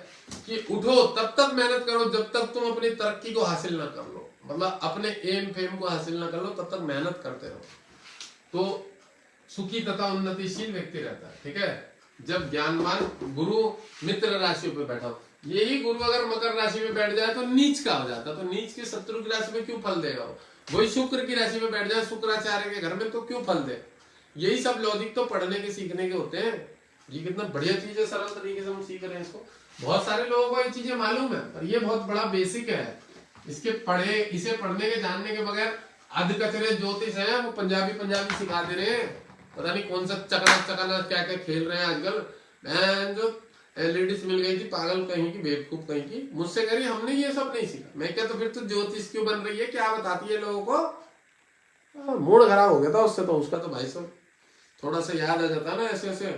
कि उठो तब तक मेहनत करो जब तक तुम अपनी तरक्की को हासिल ना कर लो, मतलब अपने एम फेम को हासिल ना कर लो तब तक मेहनत करते रहो। तो सुखी तथा उन्नतिशील व्यक्ति रहता है। ठीक है। जब ज्ञानवान गुरु मित्र राशि पे बैठा हो, यही गुरु अगर मकर राशि में बैठ जाए तो नीच का हो जाता। तो नीच के शत्रु की राशि में क्यों फल देगा वो? वही शुक्र की राशि में बैठ जाए शुक्राचार्य के घर में तो क्यों फल दे? यही सब लॉजिक तो पढ़ने के सीखने के होते हैं। ये कितना बढ़िया चीज है, सरल तरीके से हम सीख रहे हैं इसको। बहुत सारे लोगों को ये चीजें मालूम है पर ये बहुत बड़ा बेसिक है। इसके इसे पढ़ने के जानने के बगैर अध कचरे ज्योतिष है वो पंजाबी सिखा दे रहे हैं। पता नहीं कौन सा चकना क्या क्या खेल रहे हैं आजकल। जो लेडीज मिल गई थी पागल कहीं की, बेवकूफ कहीं की, मुझसे कह रही हमने ये सब नहीं सीखा। मैं क्या तो फिर तो ज्योतिष क्यों बन रही है, क्या बताती है लोगों को? मूड खराब हो गया था उससे। तो उसका तो भाई साहब थोड़ा सा याद आ जाता ना ऐसे ऐसे।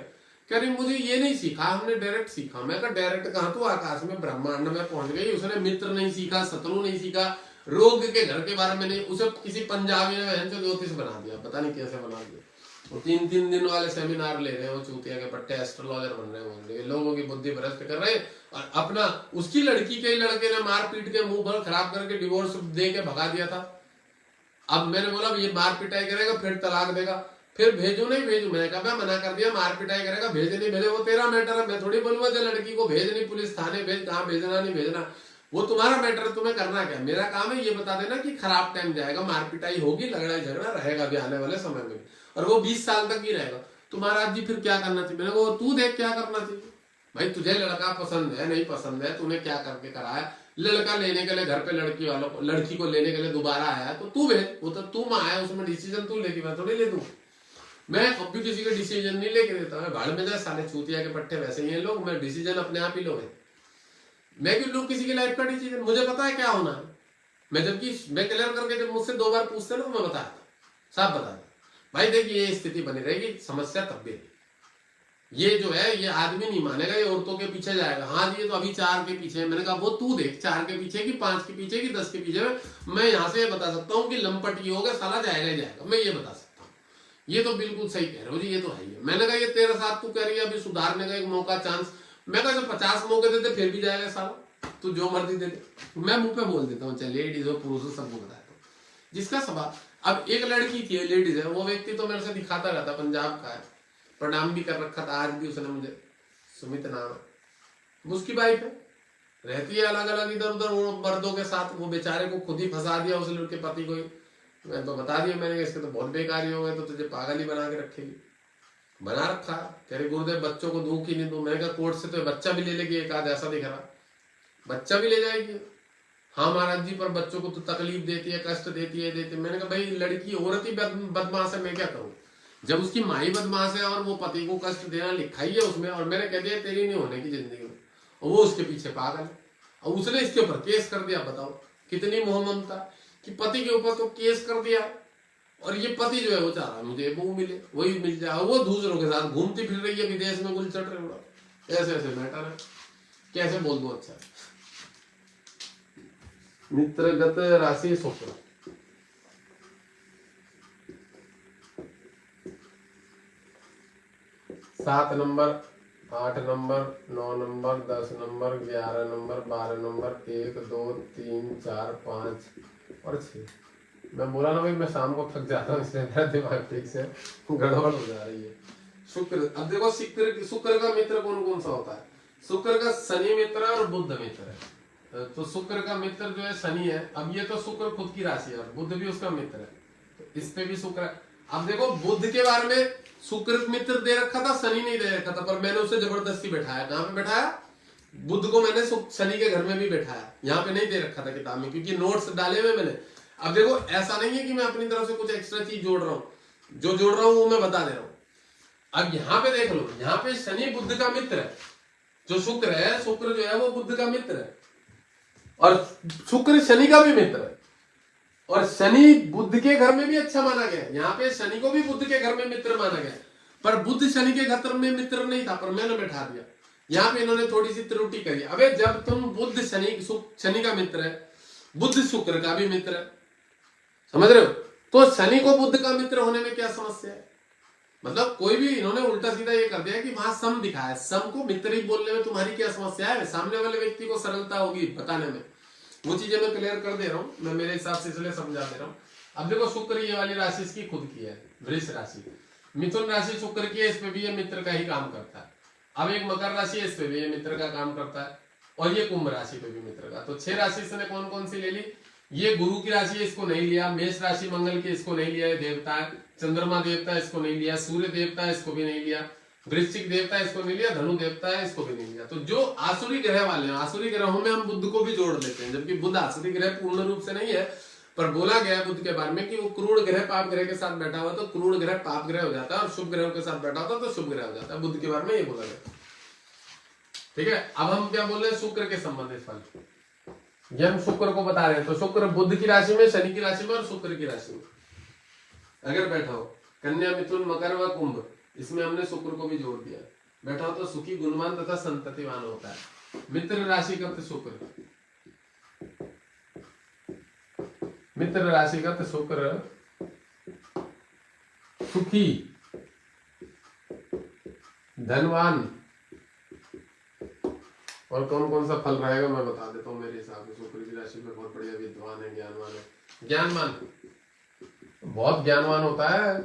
कह रही मुझे ये नहीं सीखा, हमने डायरेक्ट सीखा। मैं कहा डायरेक्ट कहाँ? तू आकाश में ब्रह्मांड में पहुंच गई। उसने मित्र नहीं सीखा, शत्रु नहीं सीखा, रोग के घर के बारे में नहीं। उसे किसी पंजाबी ने बहन से ज्योतिष बना दिया, पता नहीं कैसे बना दिया। वो 3-3 दिन वाले सेमिनार ले रहे हैं, वो चूतिया के पट्टे एस्ट्रोलॉजर बन रहे हैं, लोगों की बुद्धि भ्रष्ट कर रहे हैं। और अपना उसकी लड़की के लड़के ने मार पीट के मुंह भर खराब करके डिवोर्स दे के भगा दिया था। अब मैंने बोला ये मार पिटाई करेगा फिर तलाक देगा, फिर भेजू नहीं भेजू। मैंने कहा मना कर दिया, मार पिटाई करेगा भेज नहीं भेजे वो तेरा मैटर है। मैं थोड़ी बोलूंगा लड़की को भेज नहीं, पुलिस थाने भेज, कहाँ भेजना नहीं भेजना वो तुम्हारा मैटर है। तुम्हें करना क्या? मेरा काम है ये बता देना कि खराब टाइम जाएगा, मार पिटाई होगी, लड़ाई झगड़ा रहेगा भी आने वाले समय में, और वो 20 साल तक ही रहेगा। तो महाराज जी फिर क्या करना चाहिए? मैंने कहा तू देख क्या करना चाहिए भाई। तुझे लड़का पसंद है नहीं पसंद है, तूने क्या करके कराया? लड़का लेने के लिए घर पे लड़की वालों को, लड़की को लेने के लिए दोबारा आया तो तू भेज। वो तो तू माँ है, उसमें डिसीजन तू लेगी, मैं थोड़ी ले दूं। मैं कभी किसी का डिसीजन नहीं लेके देता। मैं भाड़ में जाए साले चूतिया के पट्टे वैसे ही हैं लोग। मैं डिसीजन अपने आप ही लो है। मैं क्यों लूं किसी की लाइफ का डिसीजन? मुझे पता है क्या होना है। मैं जबकि मैं क्लियर करके जब मुझसे 2 बार पूछते ना मैं बताता, साफ बताता भाई देखिए ये स्थिति बनी रहेगी, समस्या तब भी। ये जो है ये आदमी नहीं मानेगा, ये औरतों के पीछे जाएगा। हाँ जी ये तो अभी 4 के पीछे है। मैंने कहा वो तू देख 4 के पीछे की, 5 के पीछे की, 10 के पीछे। मैं यहाँ से ये बता सकता हूँ कि लंपट ये होगा, साला जाएगा ही जाएगा, मैं ये बता सकता हूँ। ये तो बिल्कुल सही कह रहे हो जी, ये तो है ही। मैंने कहा ये तेरे साथ तू कह रही है अभी सुधारने का एक मौका, चांस। मैं कहा 50 मौके देते फिर भी जाएगा साला, तू जो मर्जी दे दे। मैं मुंह पे बोल देता हूँ, चाहे लेडीज हो पुरुष हो, सबको बताता हूँ जिसका सवाल। अब एक लड़की थी, लेडीज है, वो व्यक्ति तो मेरे से दिखाता रहता, पंजाब का है, प्रणाम भी कर रखा था आज भी उसने मुझे, सुमित नाम है, उसकी वाइफ है, रहती है अलग अलग इधर उधर मर्दों के साथ। वो बेचारे को खुद ही फंसा दिया उस लड़के पति को ही। मैं तो बता दिया मैंने, इसके तो बहुत बेकारी हो गए, तो तुझे पागल ही बना के रखेगी। बना रखा, कह रही गुरुदेव बच्चों को दूं कि नहीं दूं। मैंने कहा कोर्ट से तो बच्चा भी ले लेगी, एक आध ऐसा दिख रहा, बच्चा भी ले जाएगी। हाँ महाराज जी पर बच्चों को तो तकलीफ देती है, कष्ट देती है। मैंने कहा भाई लड़की औरत ही बदमाश है, मैं क्या करूं? जब उसकी माई बदमाश है और वो पति को कष्ट देना लिखा ही है उसमें, और मैंने कह दिया तेरी नहीं होने की जिंदगी में, और वो उसके पीछे पागल है। और उसने इसके ऊपर केस कर दिया। बताओ कितनी मोह ममता कि पति के ऊपर तो केस कर दिया, और ये पति जो है वो चाह रहा है मुझे वो मिले, वही मिल जाए। वो दूसरों के साथ घूमती फिर रही है विदेश में, गुल चट रहे। ऐसे ऐसे मैटर है, कैसे बोल दो? अच्छा मित्रगत राशि शुक्र, सात number, 8 number, 9 number, 10 number, 11 number, 12 number, 1 2 3 4 5 और 6। मैं बोला ना भाई मैं शाम को थक जाता हूँ, इसलिए मेरा दिमाग ठीक से गड़बड़ हो जा रही है। शुक्र, अब देखो शुक्र का मित्र कौन कौन सा होता है? शुक्र का शनि मित्र और बुध मित्र है। तो शुक्र का मित्र जो है शनि है। अब ये तो शुक्र खुद की राशि है और बुध भी उसका मित्र है, तो इस पे भी शुक्र है। अब देखो बुध के बारे में शुक्र मित्र दे रखा था, शनि नहीं दे रखा था, पर मैंने उसे जबरदस्ती बैठाया। कहाँ पे बैठाया? बुध को मैंने शनि के घर में भी बैठाया, यहाँ पे नहीं दे रखा था किताब में, क्योंकि नोट्स डाले हुए मैंने। अब देखो ऐसा नहीं है कि मैं अपनी तरफ से कुछ एक्स्ट्रा चीज जोड़ रहा हूँ, जो जोड़ रहा हूँ वो मैं बता दे रहा हूँ। अब यहाँ पे देख लो, यहाँ पे शनि बुध का मित्र है, जो शुक्र है, शुक्र जो है वो बुध का मित्र है, और शुक्र शनि का भी मित्र है, और शनि बुध के घर में भी अच्छा माना गया। यहाँ पे शनि को भी बुध के घर में मित्र माना गया, पर बुध शनि के घर में मित्र नहीं था, पर मैंने बैठा दिया। यहाँ पे इन्होंने थोड़ी सी त्रुटि करी। अबे जब तुम बुध शनि का मित्र है, बुध शुक्र का भी मित्र है, समझ रहे हो, तो शनि को बुध का मित्र होने में क्या समस्या है? मतलब कोई भी इन्होंने उल्टा सीधा ये कर दिया कि वहां सम दिखाया, सम को मित्र ही बोलने में तुम्हारी क्या समस्या है? सामने वाले व्यक्ति को सरलता होगी बताने में। वो चीजें मैं क्लियर कर दे रहा हूँ, मैं मेरे हिसाब से इसलिए समझा दे रहा हूँ। अब देखो शुक्र ये वाली राशि इसकी खुद की है, वृष राशि। मिथुन राशि शुक्र की है, इस पे भी ये मित्र का ही काम करता है। अब एक मकर राशि है, इस पे भी ये मित्र का काम करता है, और ये कुंभ राशि पे भी मित्र का। तो 6 राशि इसने कौन कौन सी ले ली? ये गुरु की राशि है, इसको नहीं लिया। मेष राशि मंगल की, इसको नहीं लिया, देवता है। चंद्रमा देवता है, इसको नहीं लिया। सूर्य देवता है, इसको भी नहीं लिया। वृश्चिक देवता है, इसको नहीं लिया। धनु देवता है, इसको भी नहीं लिया। तो जो आसुरी ग्रह वाले हैं, आसुरी ग्रहों में हम बुध को भी जोड़ देते हैं, जबकि बुध आसुरी ग्रह पूर्ण रूप से नहीं है, पर बोला गया है बुध के बारे में कि वो क्रूर ग्रह पाप ग्रह के साथ बैठा हुआ, तो क्रूर ग्रह पाप ग्रह हो जाता है, और शुभ ग्रहों के साथ बैठा होता तो शुभ ग्रह हो जाता है। बुध के बारे में ये बोला गया। ठीक है, अब हम क्या बोल रहे हैं? शुक्र के संबंधित फल, ये हम शुक्र को बता रहे हैं। तो शुक्र बुध की राशि में, शनि की राशि में और शुक्र की राशि में अगर बैठा हो, कन्या, मिथुन, मकर व कुंभ, इसमें हमने शुक्र को भी जोड़ दिया, बैठा हो तो सुखी, गुणवान तथा संततिवान होता है। मित्र राशि का तो शुक्र, मित्र राशि का तो शुक्र सुखी, धनवान, और कौन कौन सा फल रहेगा मैं बता देता हूँ मेरे हिसाब से। शुक्र की राशि में बहुत बढ़िया विद्वान है, ज्ञानवान है, ज्ञानवान, बहुत ज्ञानवान होता है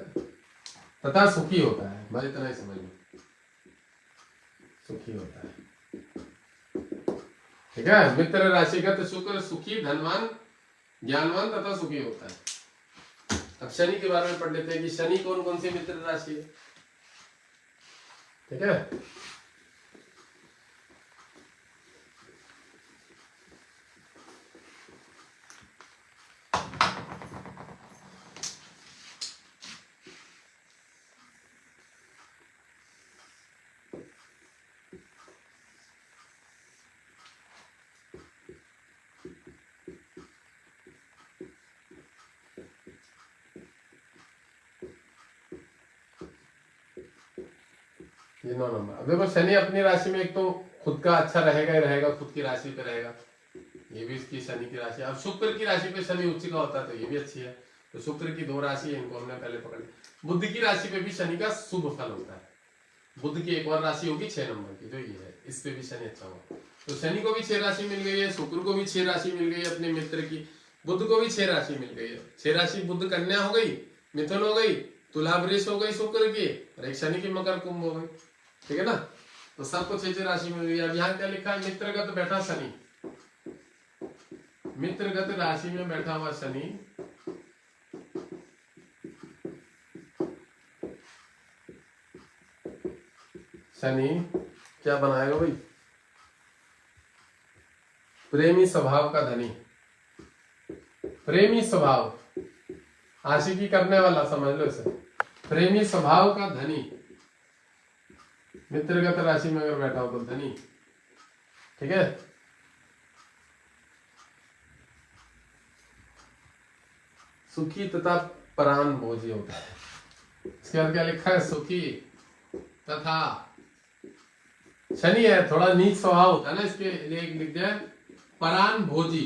तथा सुखी होता है। भाई इतना ही समझ लो, सुखी होता है। ठीक है, मित्र राशि का तो शुक्र सुखी, धनवान, ज्ञानवान तथा सुखी होता है। अब शनि के बारे में पढ़ लेते हैं कि शनि कौन कौन सी मित्र राशि है। ठीक है, ये 9 नंबर। अब देखो शनि अपनी राशि में एक तो खुद का अच्छा रहेगा ही रहेगा, खुद की राशि पे रहेगा, ये भी इसकी शनि की राशि। अब शुक्र की राशि पे शनि उच्च का होता है, तो ये भी अच्छी है। तो शुक्र की 2 राशि है, इनको हमने पहले पकड़ लिया। बुध की राशि पे भी शनि का शुभ फल होता है। बुध की एक और राशि होगी 6 नंबर की, जो ये है, इस पे भी शनि अच्छा होगा। तो शनि को भी 6 राशि मिल गई है, शुक्र को भी 6 राशि मिल गई है अपने मित्र की, बुध को भी 6 राशि मिल गई है। 6 राशि बुध कन्या हो गई, मिथुन हो गई, तुला वृष हो गई शुक्र की, और एक शनि की मकर कुंभ हो गई। ठीक है ना, तो सबको 6 राशि मिल गई। अब यहाँ क्या लिखा है? मित्रगत बैठा शनि, मित्रगत राशि में बैठा हुआ शनि क्या बनाएगा भाई? प्रेमी स्वभाव का धनी, प्रेमी स्वभाव, आशिकी करने वाला, समझ लो इसे, प्रेमी स्वभाव का धनी, मित्रगत राशि में अगर बैठा हो तो धनी। ठीक है, सुखी तथा परान भोजी होता है। इसके बाद क्या लिखा है? सुखी तथा, शनि है, थोड़ा नीच स्वभाव होता है ना, इसके लिए लिख दिया परान भोजी,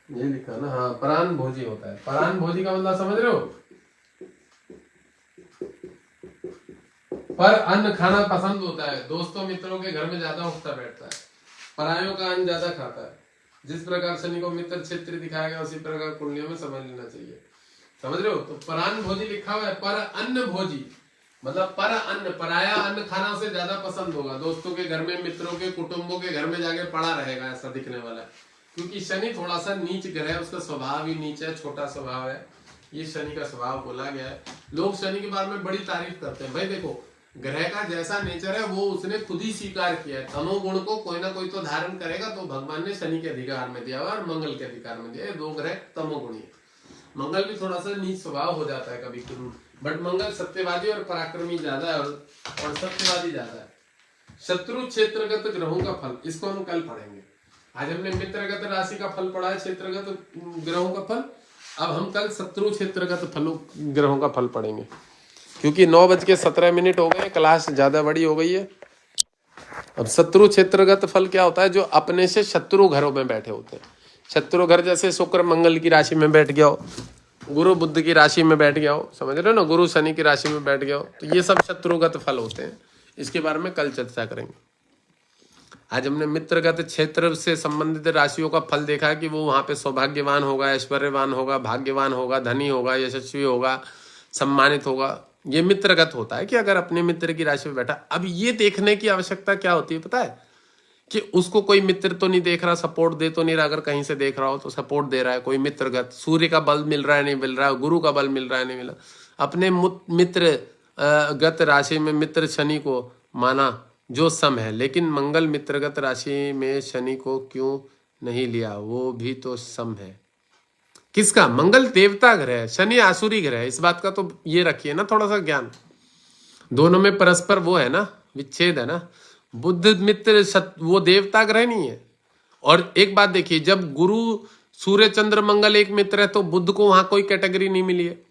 ये लिखा ना, हाँ, परान भोजी होता है। परान भोजी का मतलब समझ रहे हो? पर अन्न खाना पसंद होता है, दोस्तों मित्रों के घर में ज्यादा उठता बैठता है, परायों का अन्न ज्यादा खाता है। जिस प्रकार शनि को मित्र क्षेत्र दिखाया गया, उसी प्रकार कुंडलियों में समझ लेना चाहिए। समझ रहे हो? तो परान भोजी लिखा हुआ है, पर अन्न भोजी मतलब पर अन्न, पराया अन्न खाना उसे ज्यादा पसंद होगा, दोस्तों के घर में, मित्रों के, कुटुंबों के घर में जाके पड़ा रहेगा, ऐसा दिखने वाला है। क्योंकि शनि थोड़ा सा नीच ग्रह है, उसका स्वभाव ही नीच है, छोटा स्वभाव है, ये शनि का स्वभाव बोला गया है। लोग शनि के बारे में बड़ी तारीफ करते हैं। भाई देखो, ग्रह का जैसा नेचर है वो उसने खुद ही स्वीकार किया है। तमोगुण को कोई ना कोई तो धारण करेगा, तो भगवान ने शनि के अधिकार में दिया और मंगल के अधिकार में दिया। 2 ग्रह तमोगुणी है। मंगल भी थोड़ा सा नीच स्वभाव हो जाता है कभी कभी, बट मंगल सत्यवादी और पराक्रमी ज्यादा है, और सत्यवादी ज्यादा है। शत्रु क्षेत्रगत ग्रहों का फल, इसको हम कल पढ़ेंगे। आज हमने मित्रगत राशि का फल पढ़ा है, क्षेत्रगत ग्रहों का फल। अब हम कल शत्रु क्षेत्रगत फलों ग्रहों का फल पढ़ेंगे, क्योंकि 9:17 हो गए, क्लास ज्यादा बड़ी हो गई है। अब शत्रु क्षेत्रगत फल क्या होता है? जो अपने से शत्रु घरों में बैठे होते हैं। शत्रु घर जैसे शुक्र मंगल की राशि में बैठ गया हो, गुरु बुद्ध की राशि में बैठ गया हो, समझ रहे हो ना, गुरु शनि की राशि में बैठ गया हो, तो ये सब शत्रुगत फल होते हैं। इसके बारे में कल चर्चा करेंगे। आज हमने मित्रगत क्षेत्र से संबंधित राशियों का फल देखा कि वो वहां पे सौभाग्यवान होगा, ऐश्वर्यवान होगा, भाग्यवान होगा, धनी होगा, यशस्वी होगा, सम्मानित होगा। ये मित्रगत होता है कि अगर अपने मित्र की राशि में बैठा। अब ये देखने की आवश्यकता क्या होती है पता है? कि उसको कोई मित्र तो नहीं देख रहा, सपोर्ट दे तो नहीं रहा। अगर कहीं से देख रहा हो तो सपोर्ट दे रहा है कोई मित्रगत, सूर्य का बल मिल रहा है नहीं मिल रहा है, गुरु का बल मिल रहा है नहीं मिल रहा। अपने मित्र गत राशि में मित्र शनि को माना जो सम है, लेकिन मंगल मित्रगत राशि में शनि को क्यों नहीं लिया? वो भी तो सम है। किसका? मंगल देवता ग्रह है, शनि आसुरी ग्रह है। इस बात का तो ये रखिए ना थोड़ा सा ज्ञान। दोनों में परस्पर वो है ना, विच्छेद है ना। बुद्ध मित्र वो देवता ग्रह नहीं है। और एक बात देखिए, जब गुरु सूर्य चंद्र मंगल एक मित्र है तो बुद्ध को वहां कोई कैटेगरी नहीं मिली है।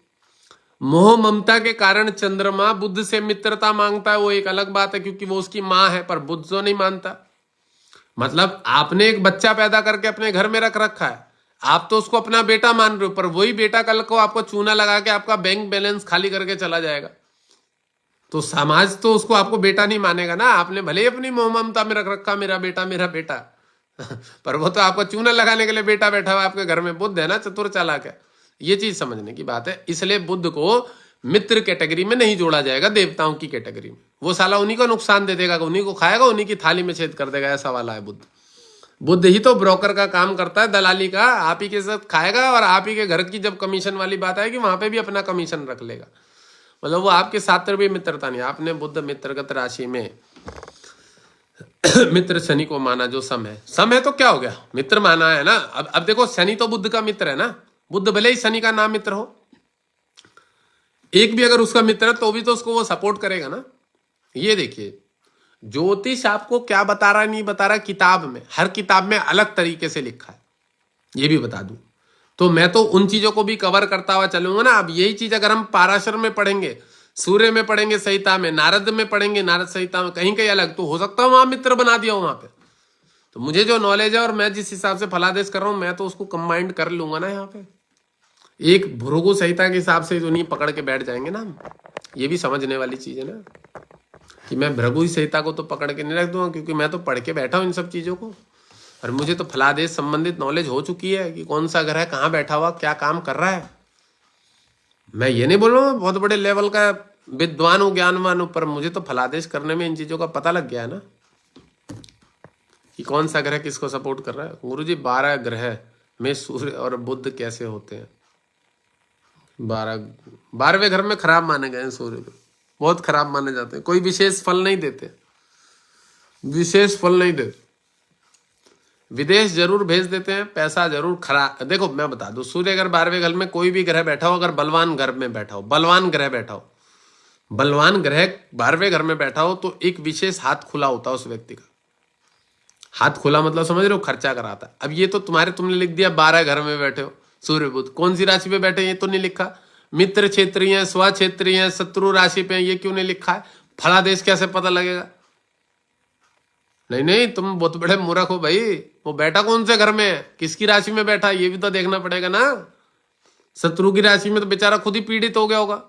मोह ममता के कारण चंद्रमा बुद्ध से मित्रता मांगता है, वो एक अलग बात है, क्योंकि वो उसकी मां है, पर बुद्ध तो नहीं मानता। मतलब आपने एक बच्चा पैदा करके अपने घर में रख रखा है, आप तो उसको अपना बेटा मान रहे हो, पर वही बेटा कल को आपको चूना लगा के आपका बैंक बैलेंस खाली करके चला जाएगा, तो समाज तो उसको आपको बेटा नहीं मानेगा ना। आपने भले ही अपनी मोह ममता में रख रखा मेरा बेटा पर वो तो आपको चूना लगाने के लिए बेटा बैठा हुआ आपके घर में। बुद्ध है ना, चतुर चालाक है। ये चीज समझने की बात है। इसलिए बुद्ध को मित्र कैटेगरी में नहीं जोड़ा जाएगा, देवताओं की कैटेगरी में। वो साला उन्हीं को नुकसान दे देगा, उन्हीं को खाएगा, उन्हीं की थाली में छेद कर देगा, ऐसा वाला है बुद्ध। बुद्ध ही तो ब्रोकर का काम करता है, दलाली का। आप ही के साथ खाएगा और आप ही के घर की जब कमीशन वाली बात आएगी वहां पे भी अपना कमीशन रख लेगा। मतलब वो आपके साथ भी मित्रता नहीं। आपने बुद्ध मित्रगत राशि में मित्र शनि को माना जो सम है। सम है तो क्या हो गया? मित्र माना है ना। अब देखो, शनि तो बुद्ध का मित्र है ना। बुद्ध भले ही शनि का नाम मित्र हो, एक भी अगर उसका मित्र है तो भी तो उसको वो सपोर्ट करेगा ना। ये देखिए, ज्योतिष आपको क्या बता रहा है नहीं बता रहा, किताब में, हर किताब में अलग तरीके से लिखा है। ये भी बता दूं तो मैं तो उन चीजों को भी कवर करता हुआ चलूंगा ना। अब यही चीज अगर हम पाराशर में पढ़ेंगे, सूर्य में पढ़ेंगे संहिता में, नारद में पढ़ेंगे नारद संहिता में, कहीं कहीं अलग, तो हो सकता है वहां मित्र बना दिया वहां पे। तो मुझे जो नॉलेज है और मैं जिस हिसाब से फलादेश कर रहा हूं, मैं तो उसको कंबाइंड कर लूंगा ना यहाँ पे। एक भृगु संहिता के हिसाब से जो नहीं पकड़ के बैठ जाएंगे ना। ये भी समझने वाली चीज है ना, कि मैं भृगु संहिता को तो पकड़ के नहीं रख दूंगा, क्योंकि मैं तो पढ़ के बैठा हूं इन सब चीजों को, और मुझे तो फलादेश संबंधित नॉलेज हो चुकी है कि कौन सा ग्रह कहाँ बैठा हुआ क्या काम कर रहा है। मैं ये नहीं बोल रहा हूँ बहुत बड़े लेवल का विद्वान हूँ, ज्ञानवान हूँ, पर मुझे तो फलादेश करने में इन चीजों का पता लग गया है ना, कि कौन सा ग्रह किसको सपोर्ट कर रहा है। गुरुजी 12 ग्रह में सूर्य और बुध कैसे होते हैं? 12वें घर में खराब माने गए हैं। सूर्य को बहुत खराब माने जाते हैं, कोई विशेष फल नहीं देते, विशेष फल नहीं देते। विदेश जरूर भेज देते हैं, पैसा जरूर खराब। देखो मैं बता दूं, सूर्य अगर 12वें घर में कोई भी ग्रह बैठा हो, अगर बलवान घर में बैठा हो, बलवान ग्रह बैठा हो, बलवान ग्रह 12वें घर में बैठा हो, तो एक विशेष हाथ खुला होता है उस व्यक्ति का। हाथ खुला मतलब समझ रहे हो, खर्चा कराता है। अब ये तो तुमने लिख दिया 12 घर में बैठे हो सूर्य बुध, कौन सी राशि पे बैठे ये तो नहीं लिखा। मित्र क्षेत्रीय, स्व क्षेत्रीय, शत्रु राशि पे ये क्यों नहीं लिखा है? फलादेश कैसे पता लगेगा? नहीं, तुम बहुत बड़े मूर्ख हो भाई। वो बैठा कौन से घर में है, किसकी राशि में बैठा, ये भी तो देखना पड़ेगा ना। शत्रु की राशि में तो बेचारा खुद ही पीड़ित हो गया होगा।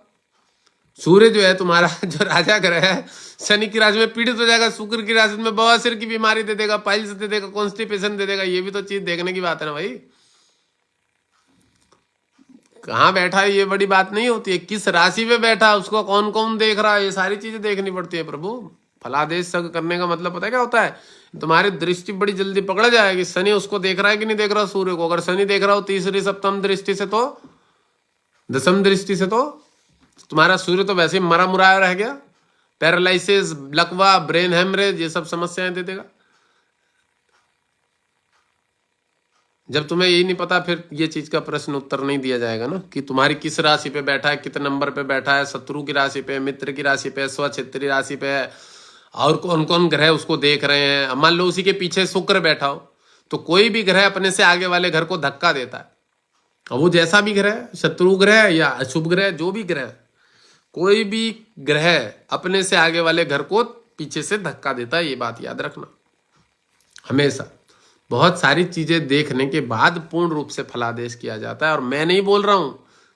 सूर्य जो है तुम्हारा जो राजा ग्रह है, शनि की राशि में पीड़ित हो जाएगा, शुक्र की राशि में बवासीर की बीमारी दे देगा, पाइल्स दे देगा, कॉन्स्टिपेशन दे देगा। ये भी तो चीज देखने की बात है ना भाई। कहाँ बैठा है ये बड़ी बात नहीं होती है, किस राशि में बैठा है, उसको कौन कौन देख रहा है, ये सारी चीजें देखनी पड़ती है प्रभु। फलादेश करने का मतलब पता है क्या होता है? तुम्हारी दृष्टि बड़ी जल्दी पकड़ जाएगी। शनि उसको देख रहा है कि नहीं देख रहा सूर्य को। अगर शनि देख रहा हो तीसरी सप्तम दृष्टि से, तो दसम दृष्टि से, तो तुम्हारा सूर्य तो वैसे ही मरा मुराया रह गया। पैरालिसिस, लकवा, ब्रेन हेमरेज, ये सब समस्याएं दे देगा। जब तुम्हें यही नहीं पता, फिर ये चीज का प्रश्न उत्तर नहीं दिया जाएगा ना, कि तुम्हारी किस राशि पे बैठा है, कितने नंबर पे बैठा है, शत्रु की राशि पे, मित्र की राशि पे, स्वक्षेत्री राशि पे, और कौन कौन ग्रह उसको देख रहे हैं। मान लो उसी के पीछे शुक्र बैठा हो, तो कोई भी ग्रह अपने से आगे वाले घर को धक्का देता है। और वो जैसा भी ग्रह, शत्रु ग्रह या अशुभ ग्रह, जो भी ग्रह, कोई भी ग्रह अपने से आगे वाले घर को पीछे से धक्का देता है। ये बात याद रखना हमेशा। बहुत सारी चीजें देखने के बाद पूर्ण रूप से फलादेश किया जाता है। और मैं नहीं बोल रहा हूं,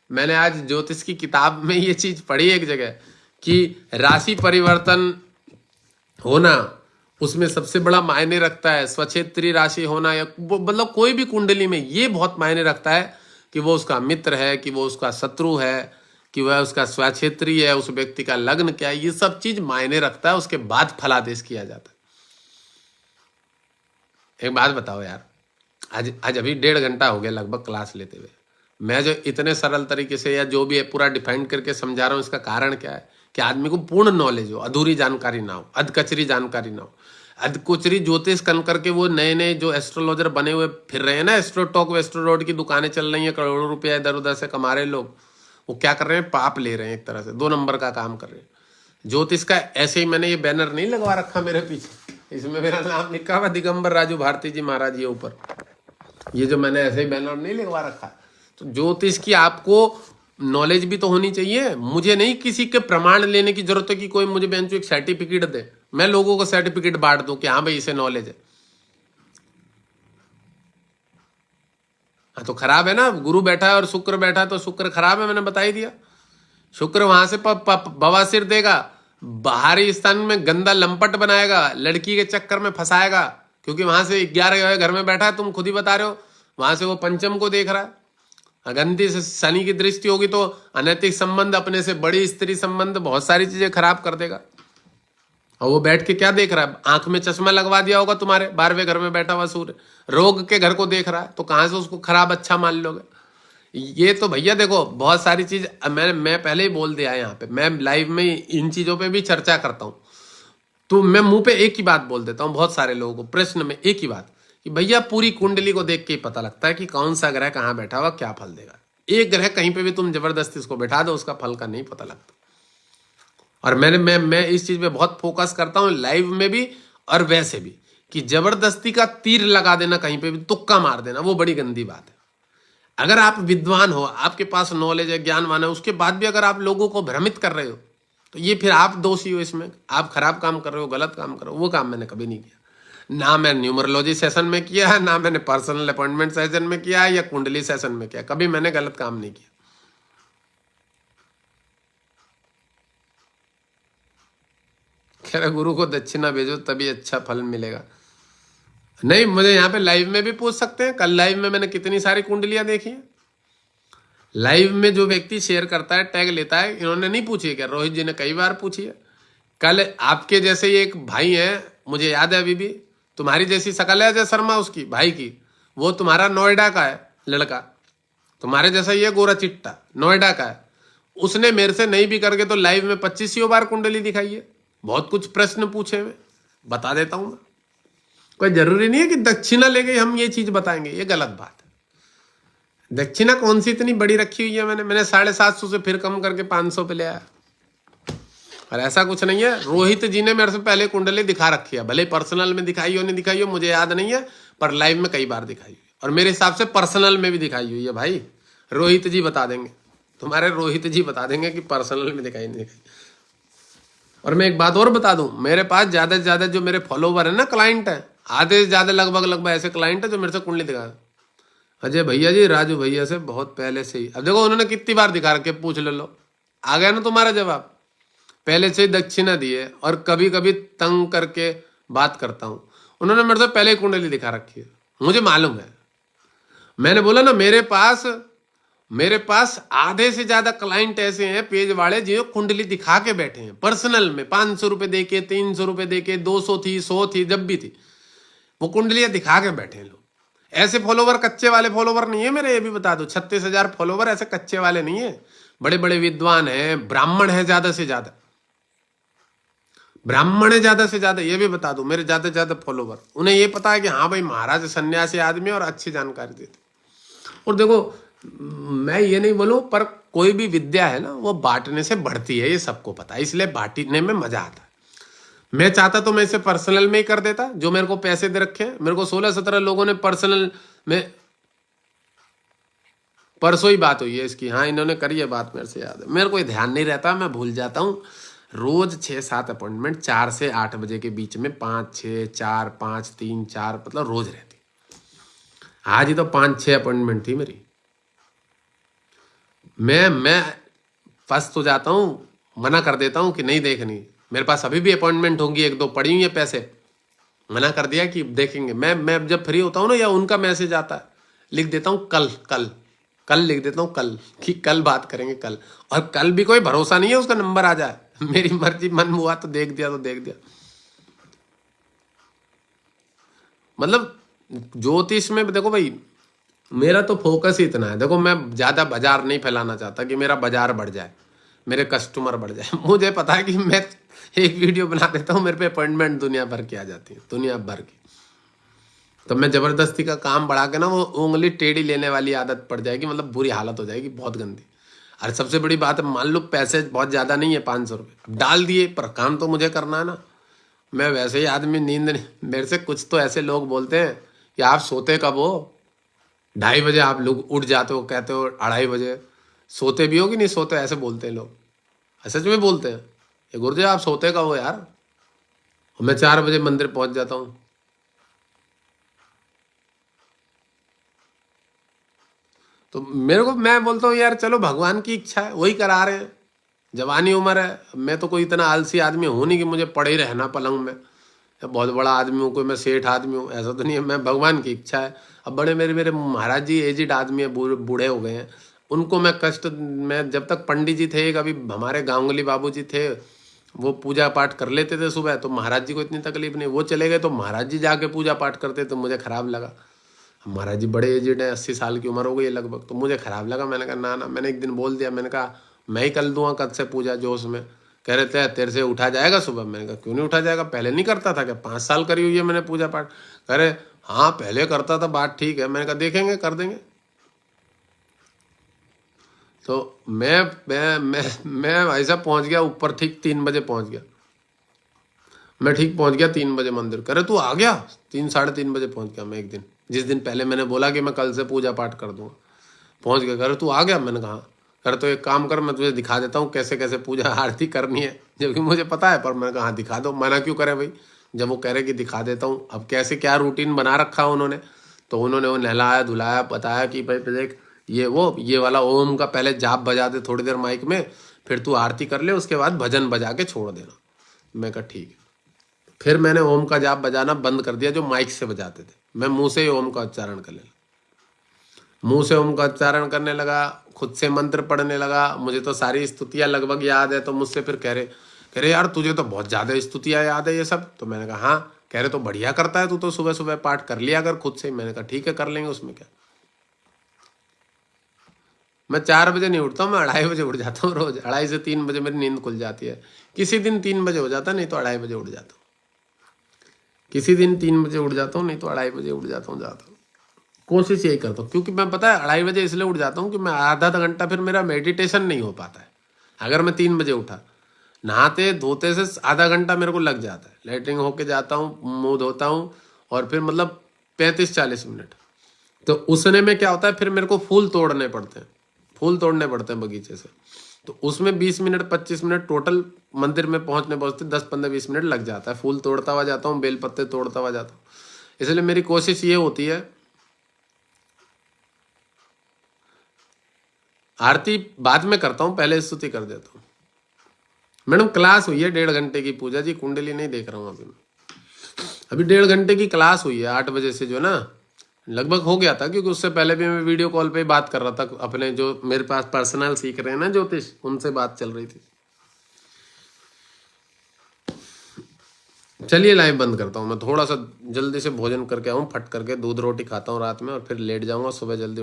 मैंने आज ज्योतिष की किताब में ये चीज पढ़ी एक जगह कि राशि परिवर्तन होना उसमें सबसे बड़ा मायने रखता है। स्वक्षेत्री राशि होना या मतलब कोई भी कुंडली में ये बहुत मायने रखता है कि वो उसका मित्र है, कि वो उसका शत्रु है, कि वह उसका स्वक्षेत्री है, उस व्यक्ति का लग्न क्या है, ये सब चीज मायने रखता है। उसके बाद फलादेश किया जाता है। एक बात बताओ यार, आज अभी 1.5 घंटा हो गया लगभग क्लास लेते हुए। मैं जो इतने सरल तरीके से या जो भी है पूरा डिफाइन करके समझा रहा हूँ, इसका कारण क्या है कि आदमी को पूर्ण नॉलेज हो, अधूरी जानकारी ना हो, अधकचरी जानकारी ना हो। अधकुचरी ज्योतिष कन करके वो नए नए जो एस्ट्रोलॉजर बने हुए फिर रहे हैं ना, एस्ट्रोटॉक एस्ट्रोरोड की दुकानें चल रही हैं, करोड़ों रुपया इधर उधर से कमा रहे लोग। वो क्या कर रहे हैं, पाप ले रहे हैं, एक तरह से 2 नंबर का काम कर रहे हैं। ज्योतिष का ऐसे ही मैंने ये बैनर नहीं लगवा रखा मेरे पीछे, इसमें मेरा नाम लिखा हुआ दिगंबर राजू भारती जी महाराज ये ऊपर, ये जो मैंने ऐसे ही बैनर नहीं लगवा रखा। तो ज्योतिष की आपको नॉलेज भी तो होनी चाहिए। मुझे नहीं किसी के प्रमाण लेने की जरूरत है कि कोई मुझे बेंचो एक सर्टिफिकेट दे, मैं लोगों को सर्टिफिकेट बांट दूं कि हाँ भाई इसे नॉलेज है। हाँ तो खराब है ना, गुरु बैठा है और शुक्र बैठा है तो शुक्र खराब है, मैंने बता ही दिया। शुक्र वहां से बवासीर देगा, बाहरी स्थान में गंदा लंपट बनाएगा, लड़की के चक्कर में फंसाएगा, क्योंकि वहां से 11 घर में बैठा है, तुम खुद ही बता रहे हो, वहां से वो पंचम को देख रहा है। गंदी से शनि की दृष्टि होगी तो अनैतिक संबंध, अपने से बड़ी स्त्री संबंध, बहुत सारी चीजें खराब कर देगा। और वो बैठ के क्या देख रहा है, आंख में चश्मा लगवा दिया होगा तुम्हारे, 12वें घर में बैठा हुआ सूर्य रोग के घर को देख रहा है, तो कहां से उसको खराब अच्छा मान लोगे। ये तो भैया देखो बहुत सारी चीज मैं पहले ही बोल दिया यहाँ पे, मैं लाइव में इन चीजों पे भी चर्चा करता हूँ। तो मैं मुंह पे एक ही बात बोल देता हूँ बहुत सारे लोगों को, प्रश्न में एक ही बात कि भैया पूरी कुंडली को देख के ही पता लगता है कि कौन सा ग्रह कहाँ बैठा हुआ क्या फल देगा। एक ग्रह कहीं पे भी तुम जबरदस्ती उसको बैठा दो, उसका फल का नहीं पता लगता। और मैं इस चीज पे बहुत फोकस करता हूँ लाइव में भी और वैसे भी, कि जबरदस्ती का तीर लगा देना, कहीं पे भी तुक्का मार देना, वो बड़ी गंदी बात है। अगर आप विद्वान हो, आपके पास नॉलेज है, ज्ञानवान है, उसके बाद भी अगर आप लोगों को भ्रमित कर रहे हो तो ये फिर आप दोषी हो, इसमें आप खराब काम कर रहे हो, गलत काम कर रहे हो। वो काम मैंने कभी नहीं किया, ना मैं न्यूमरोलॉजी सेशन में किया है, ना मैंने पर्सनल अपॉइंटमेंट सेशन में किया है या कुंडली सेशन में किया, कभी मैंने गलत काम नहीं किया। कह रहे गुरु को दक्षिणा भेजो तभी अच्छा फल मिलेगा। नहीं, मुझे यहाँ पे लाइव में भी पूछ सकते हैं। कल लाइव में मैंने कितनी सारी कुंडलियां देखी हैं। लाइव में जो व्यक्ति शेयर करता है, टैग लेता है, इन्होंने नहीं पूछी है क्या? रोहित जी ने कई बार पूछी है। कल आपके जैसे ही एक भाई है, मुझे याद है अभी भी, तुम्हारी जैसी शकल है अजय शर्मा उसकी भाई की, वो तुम्हारा नोएडा का है लड़का, तुम्हारे जैसा ही है, गोरा चिट्टा, नोएडा का है। उसने मेरे से नहीं भी करके तो लाइव में 25 बार कुंडली दिखाई है, बहुत कुछ प्रश्न पूछे हुए, बता देता हूं मैं। कोई जरूरी नहीं है कि दक्षिणा लेके हम ये चीज बताएंगे, ये गलत बात है। दक्षिणा कौन सी इतनी बड़ी रखी हुई है, मैंने 750 से फिर कम करके 500 पे ले आया। और ऐसा कुछ नहीं है, रोहित जी ने मेरे से पहले कुंडली दिखा रखी है, भले पर्सनल में दिखाई हो नहीं दिखाई हो मुझे याद नहीं है, पर लाइव में कई बार दिखाई हुई, और मेरे हिसाब से पर्सनल में भी दिखाई हुई है। भाई रोहित जी बता देंगे, तुम्हारे रोहित जी बता देंगे कि पर्सनल में दिखाई नहीं दिखाई। और मैं एक बात और बता दूं, मेरे पास ज्यादा से ज्यादा जो मेरे फॉलोवर है ना, क्लाइंट है, आधे से ज्यादा लगभग ऐसे क्लाइंट है जो मेरे से कुंडली दिखा, अजय भैया जी राजू भैया से बहुत पहले से ही। अब देखो उन्होंने कितनी बार दिखा रखे, पूछ ले लो, आ गया ना तुम्हारा जवाब। पहले से ही दक्षिणा दी है और कभी कभी तंग करके बात करता हूं, उन्होंने मेरे से पहले ही कुंडली दिखा रखी है, मुझे मालूम है। मैंने बोला ना, मेरे पास आधे से ज्यादा क्लाइंट ऐसे हैं पेज वाले जो कुंडली दिखा के बैठे हैं पर्सनल में, 500 रुपए देके, 300 रुपए देके, 200 थी, 100 थी, जब भी थी वो कुंडलियां दिखा के बैठे हैं लोग। ऐसे फॉलोवर कच्चे वाले फॉलोवर नहीं है मेरे, ये भी बता दो। 36,000 फॉलोवर ऐसे कच्चे वाले नहीं है, बड़े बड़े विद्वान हैं, ब्राह्मण है ज्यादा से ज्यादा, ब्राह्मण है ज्यादा से ज्यादा, ये भी बता दो मेरे ज्यादा से ज्यादा फॉलोवर। उन्हें ये पता है कि हाँ भाई महाराज सन्यासी आदमी और अच्छी जानकारी देते। और देखो मैं ये नहीं बोलूं, पर कोई भी विद्या है ना वो बांटने से बढ़ती है, ये सबको पता है, इसलिए बांटने में मजा आता है। मैं चाहता तो मैं इसे पर्सनल में ही कर देता, जो मेरे को पैसे दे रखे हैं। मेरे को 16-17 लोगों ने पर्सनल में, परसों ही बात हुई है इसकी। हाँ, इन्होंने करी है बात, मेरे से याद है। मेरे को ध्यान नहीं रहता, मैं भूल जाता हूँ। रोज 6-7 अपॉइंटमेंट 4 से 8 बजे के बीच में, 5-6, 4, 5, 3, 4, मतलब रोज रहती। आज ही तो 5-6 अपॉइंटमेंट थी मेरी। मैं फंस तो जाता हूँ, मना कर देता हूँ कि नहीं देखनी। मेरे पास अभी भी अपॉइंटमेंट होंगी, 1-2 पड़ी हुई है, पैसे मना कर दिया कि देखेंगे। मैं जब फ्री होता हूँ ना, या उनका मैसेज आता है, लिख देता हूँ कल कल कल, लिख देता हूँ कल, कि कल बात करेंगे कल। और कल भी कोई भरोसा नहीं है उसका नंबर आ जाए। मेरी मर्जी, मन हुआ तो देख दिया तो देख दिया। मतलब ज्योतिष में देखो भाई, मेरा तो फोकस ही इतना है। देखो, मैं ज्यादा बाजार नहीं फैलाना चाहता कि मेरा बाजार बढ़ जाए, मेरे कस्टमर बढ़ जाए। मुझे पता है कि मैं एक वीडियो बना देता हूँ, मेरे पे अपॉइंटमेंट दुनिया भर की आ जाती है, दुनिया भर की। तो मैं जबरदस्ती का काम बढ़ा के ना, वो उंगली टेढ़ी लेने वाली आदत पड़ जाएगी, मतलब बुरी हालत हो जाएगी, बहुत गंदी। अरे सबसे बड़ी बात है, मान लो पैसे बहुत ज्यादा नहीं है, 500 रुपये अब डाल दिए, पर काम तो मुझे करना है ना। मैं वैसे ही आदमी, नींद नहीं, मेरे से कुछ तो ऐसे लोग बोलते हैं कि आप सोते कब हो, 2:30 बजे आप लोग उठ जाते हो, कहते हो 2:30 बजे। सोते भी हो कि नहीं सोते, ऐसे बोलते हैं लोग, सच में बोलते हैं। ये गुरुजी आप सोते कब हो यार। और मैं 4 बजे मंदिर पहुंच जाता हूँ। तो मेरे को, मैं बोलता हूँ यार चलो, भगवान की इच्छा है, वही करा रहे हैं। जवानी उम्र है, मैं तो कोई इतना आलसी आदमी हूँ नहीं कि मुझे पड़े ही रहना पलंग में, या बहुत बड़ा आदमी हूँ, कोई मैं सेठ आदमी हूँ, ऐसा तो नहीं है। मैं, भगवान की इच्छा है। अब बड़े मेरे मेरे महाराज जी एजिड आदमी है, बूढ़े हो गए हैं, उनको मैं कष्ट, मैं जब तक पंडित जी थे, कभी हमारे गांगुली बाबू जी थे, वो पूजा पाठ कर लेते थे सुबह, तो महाराज जी को इतनी तकलीफ नहीं। वो चले गए तो महाराज जी जाके पूजा पाठ करते, तो मुझे खराब लगा। महाराज जी बड़े एजिड है, 80 साल की उम्र हो गई है लगभग, तो मुझे खराब लगा। मैंने कहा ना ना, मैंने एक दिन बोल दिया, मैंने कहा मैं ही कल दूंगा कल से पूजा, जोश में। कह रहे थे तेरे से उठा जाएगा सुबह। मैंने कहा क्यों नहीं उठा जाएगा, पहले नहीं करता था क्या, 5 साल करी हुई है मैंने पूजा पाठ। कह रहे हाँ पहले करता था, बात ठीक है। मैंने कहा देखेंगे, कर देंगे। तो मैं ऐसा पहुंच गया ऊपर, ठीक 3 बजे पहुंच गया। मैं ठीक पहुंच गया 3 बजे मंदिर। करे तू आ गया, 3-3:30 बजे पहुंच गया मैं एक दिन, जिस दिन पहले मैंने बोला कि मैं कल से पूजा पाठ कर दूंगा। पहुंच गया। करे तू आ गया, मैंने कहा करे तो एक काम कर, मैं तुझे दिखा देता हूँ कैसे कैसे पूजा आरती करनी है, जबकि मुझे पता है। पर मैंने कहा हाँ दिखा दो, मना क्यों करे भाई, जब वो कह रहे कि दिखा देता हूँ। अब कैसे क्या रूटीन बना रखा उन्होंने, तो उन्होंने वो नहलाया धुलाया, बताया कि भाई देख ये वाला ओम का पहले जाप बजा दे थोड़ी देर माइक में, फिर तू आरती कर ले, उसके बाद भजन बजा के छोड़ देना। मैं कहा ठीक है। फिर मैंने ओम का जाप बजाना बंद कर दिया, जो माइक से बजाते थे। मैं मुंह से ही ओम का उच्चारण कर ले, मुंह से ओम का उच्चारण करने लगा, खुद से मंत्र पढ़ने लगा। मुझे तो सारी स्तुतियां लगभग याद है। तो मुझसे फिर कह रहे यार तुझे तो बहुत ज्यादा स्तुतियां याद है ये सब। तो मैंने कहा हाँ। कह रहे तो बढ़िया करता है तू, तो सुबह सुबह पाठ कर लिया अगर खुद से। मैंने कहा ठीक है कर लेंगे, उसमें क्या। मैं 4 बजे नहीं उठता हूँ, मैं 2:30 बजे उठ जाता हूँ रोज। 2:30 से 3 बजे मेरी नींद खुल जाती है। किसी दिन 3 बजे हो जाता, नहीं तो 2:30 बजे उठ जाता हूँ। किसी दिन 3 बजे उठ जाता हूँ, नहीं तो 2:30 बजे उठ जाता हूँ ज़्यादा। कोशिश यही करता हूँ, क्योंकि मैं पता है 2:30 बजे इसलिए उठ जाता हूँ कि मैं आधा घंटा फिर मेरा मेडिटेशन नहीं हो पाता है। अगर मैं 3 बजे उठा, नहाते धोते से आधा घंटा मेरे को लग जाता है। लेटरिन होके जाता हूँ, मुंह धोता हूँ, और फिर मतलब 35-40 मिनट। तो उसने में क्या होता है, फिर मेरे को फूल तोड़ने पड़ते हैं, फूल तोड़ने पड़ते हैं बगीचे से। तो उसमें 20 मिनट 25 मिनट टोटल मंदिर में पहुंचने पहुंचते 10-15-20 मिनट लग जाता है। फूल तोड़ता हुआ जाता हूँ, बेल पत्ते तोड़ता हुआ जाता हूँ। इसलिए मेरी कोशिश ये होती है, आरती बाद में करता हूँ, पहले स्तुति कर देता हूँ। मैडम क्लास हुई है 1.5 घंटे की, पूजा जी कुंडली नहीं देख रहा हूँ अभी मैं। अभी 1.5 घंटे की क्लास हुई है, 8 बजे से, जो ना लगभग हो गया था, क्योंकि उससे पहले भी मैं वीडियो कॉल पे ही बात कर रहा था अपने जो मेरे पास पर्सनल सीख रहे हैं ना ज्योतिष, उनसे बात चल रही थी। चलिए लाइव बंद करता हूँ मैं, थोड़ा सा जल्दी से भोजन करके आऊँ, फट करके दूध रोटी खाता हूँ रात में, और फिर लेट जाऊंगा, सुबह जल्दी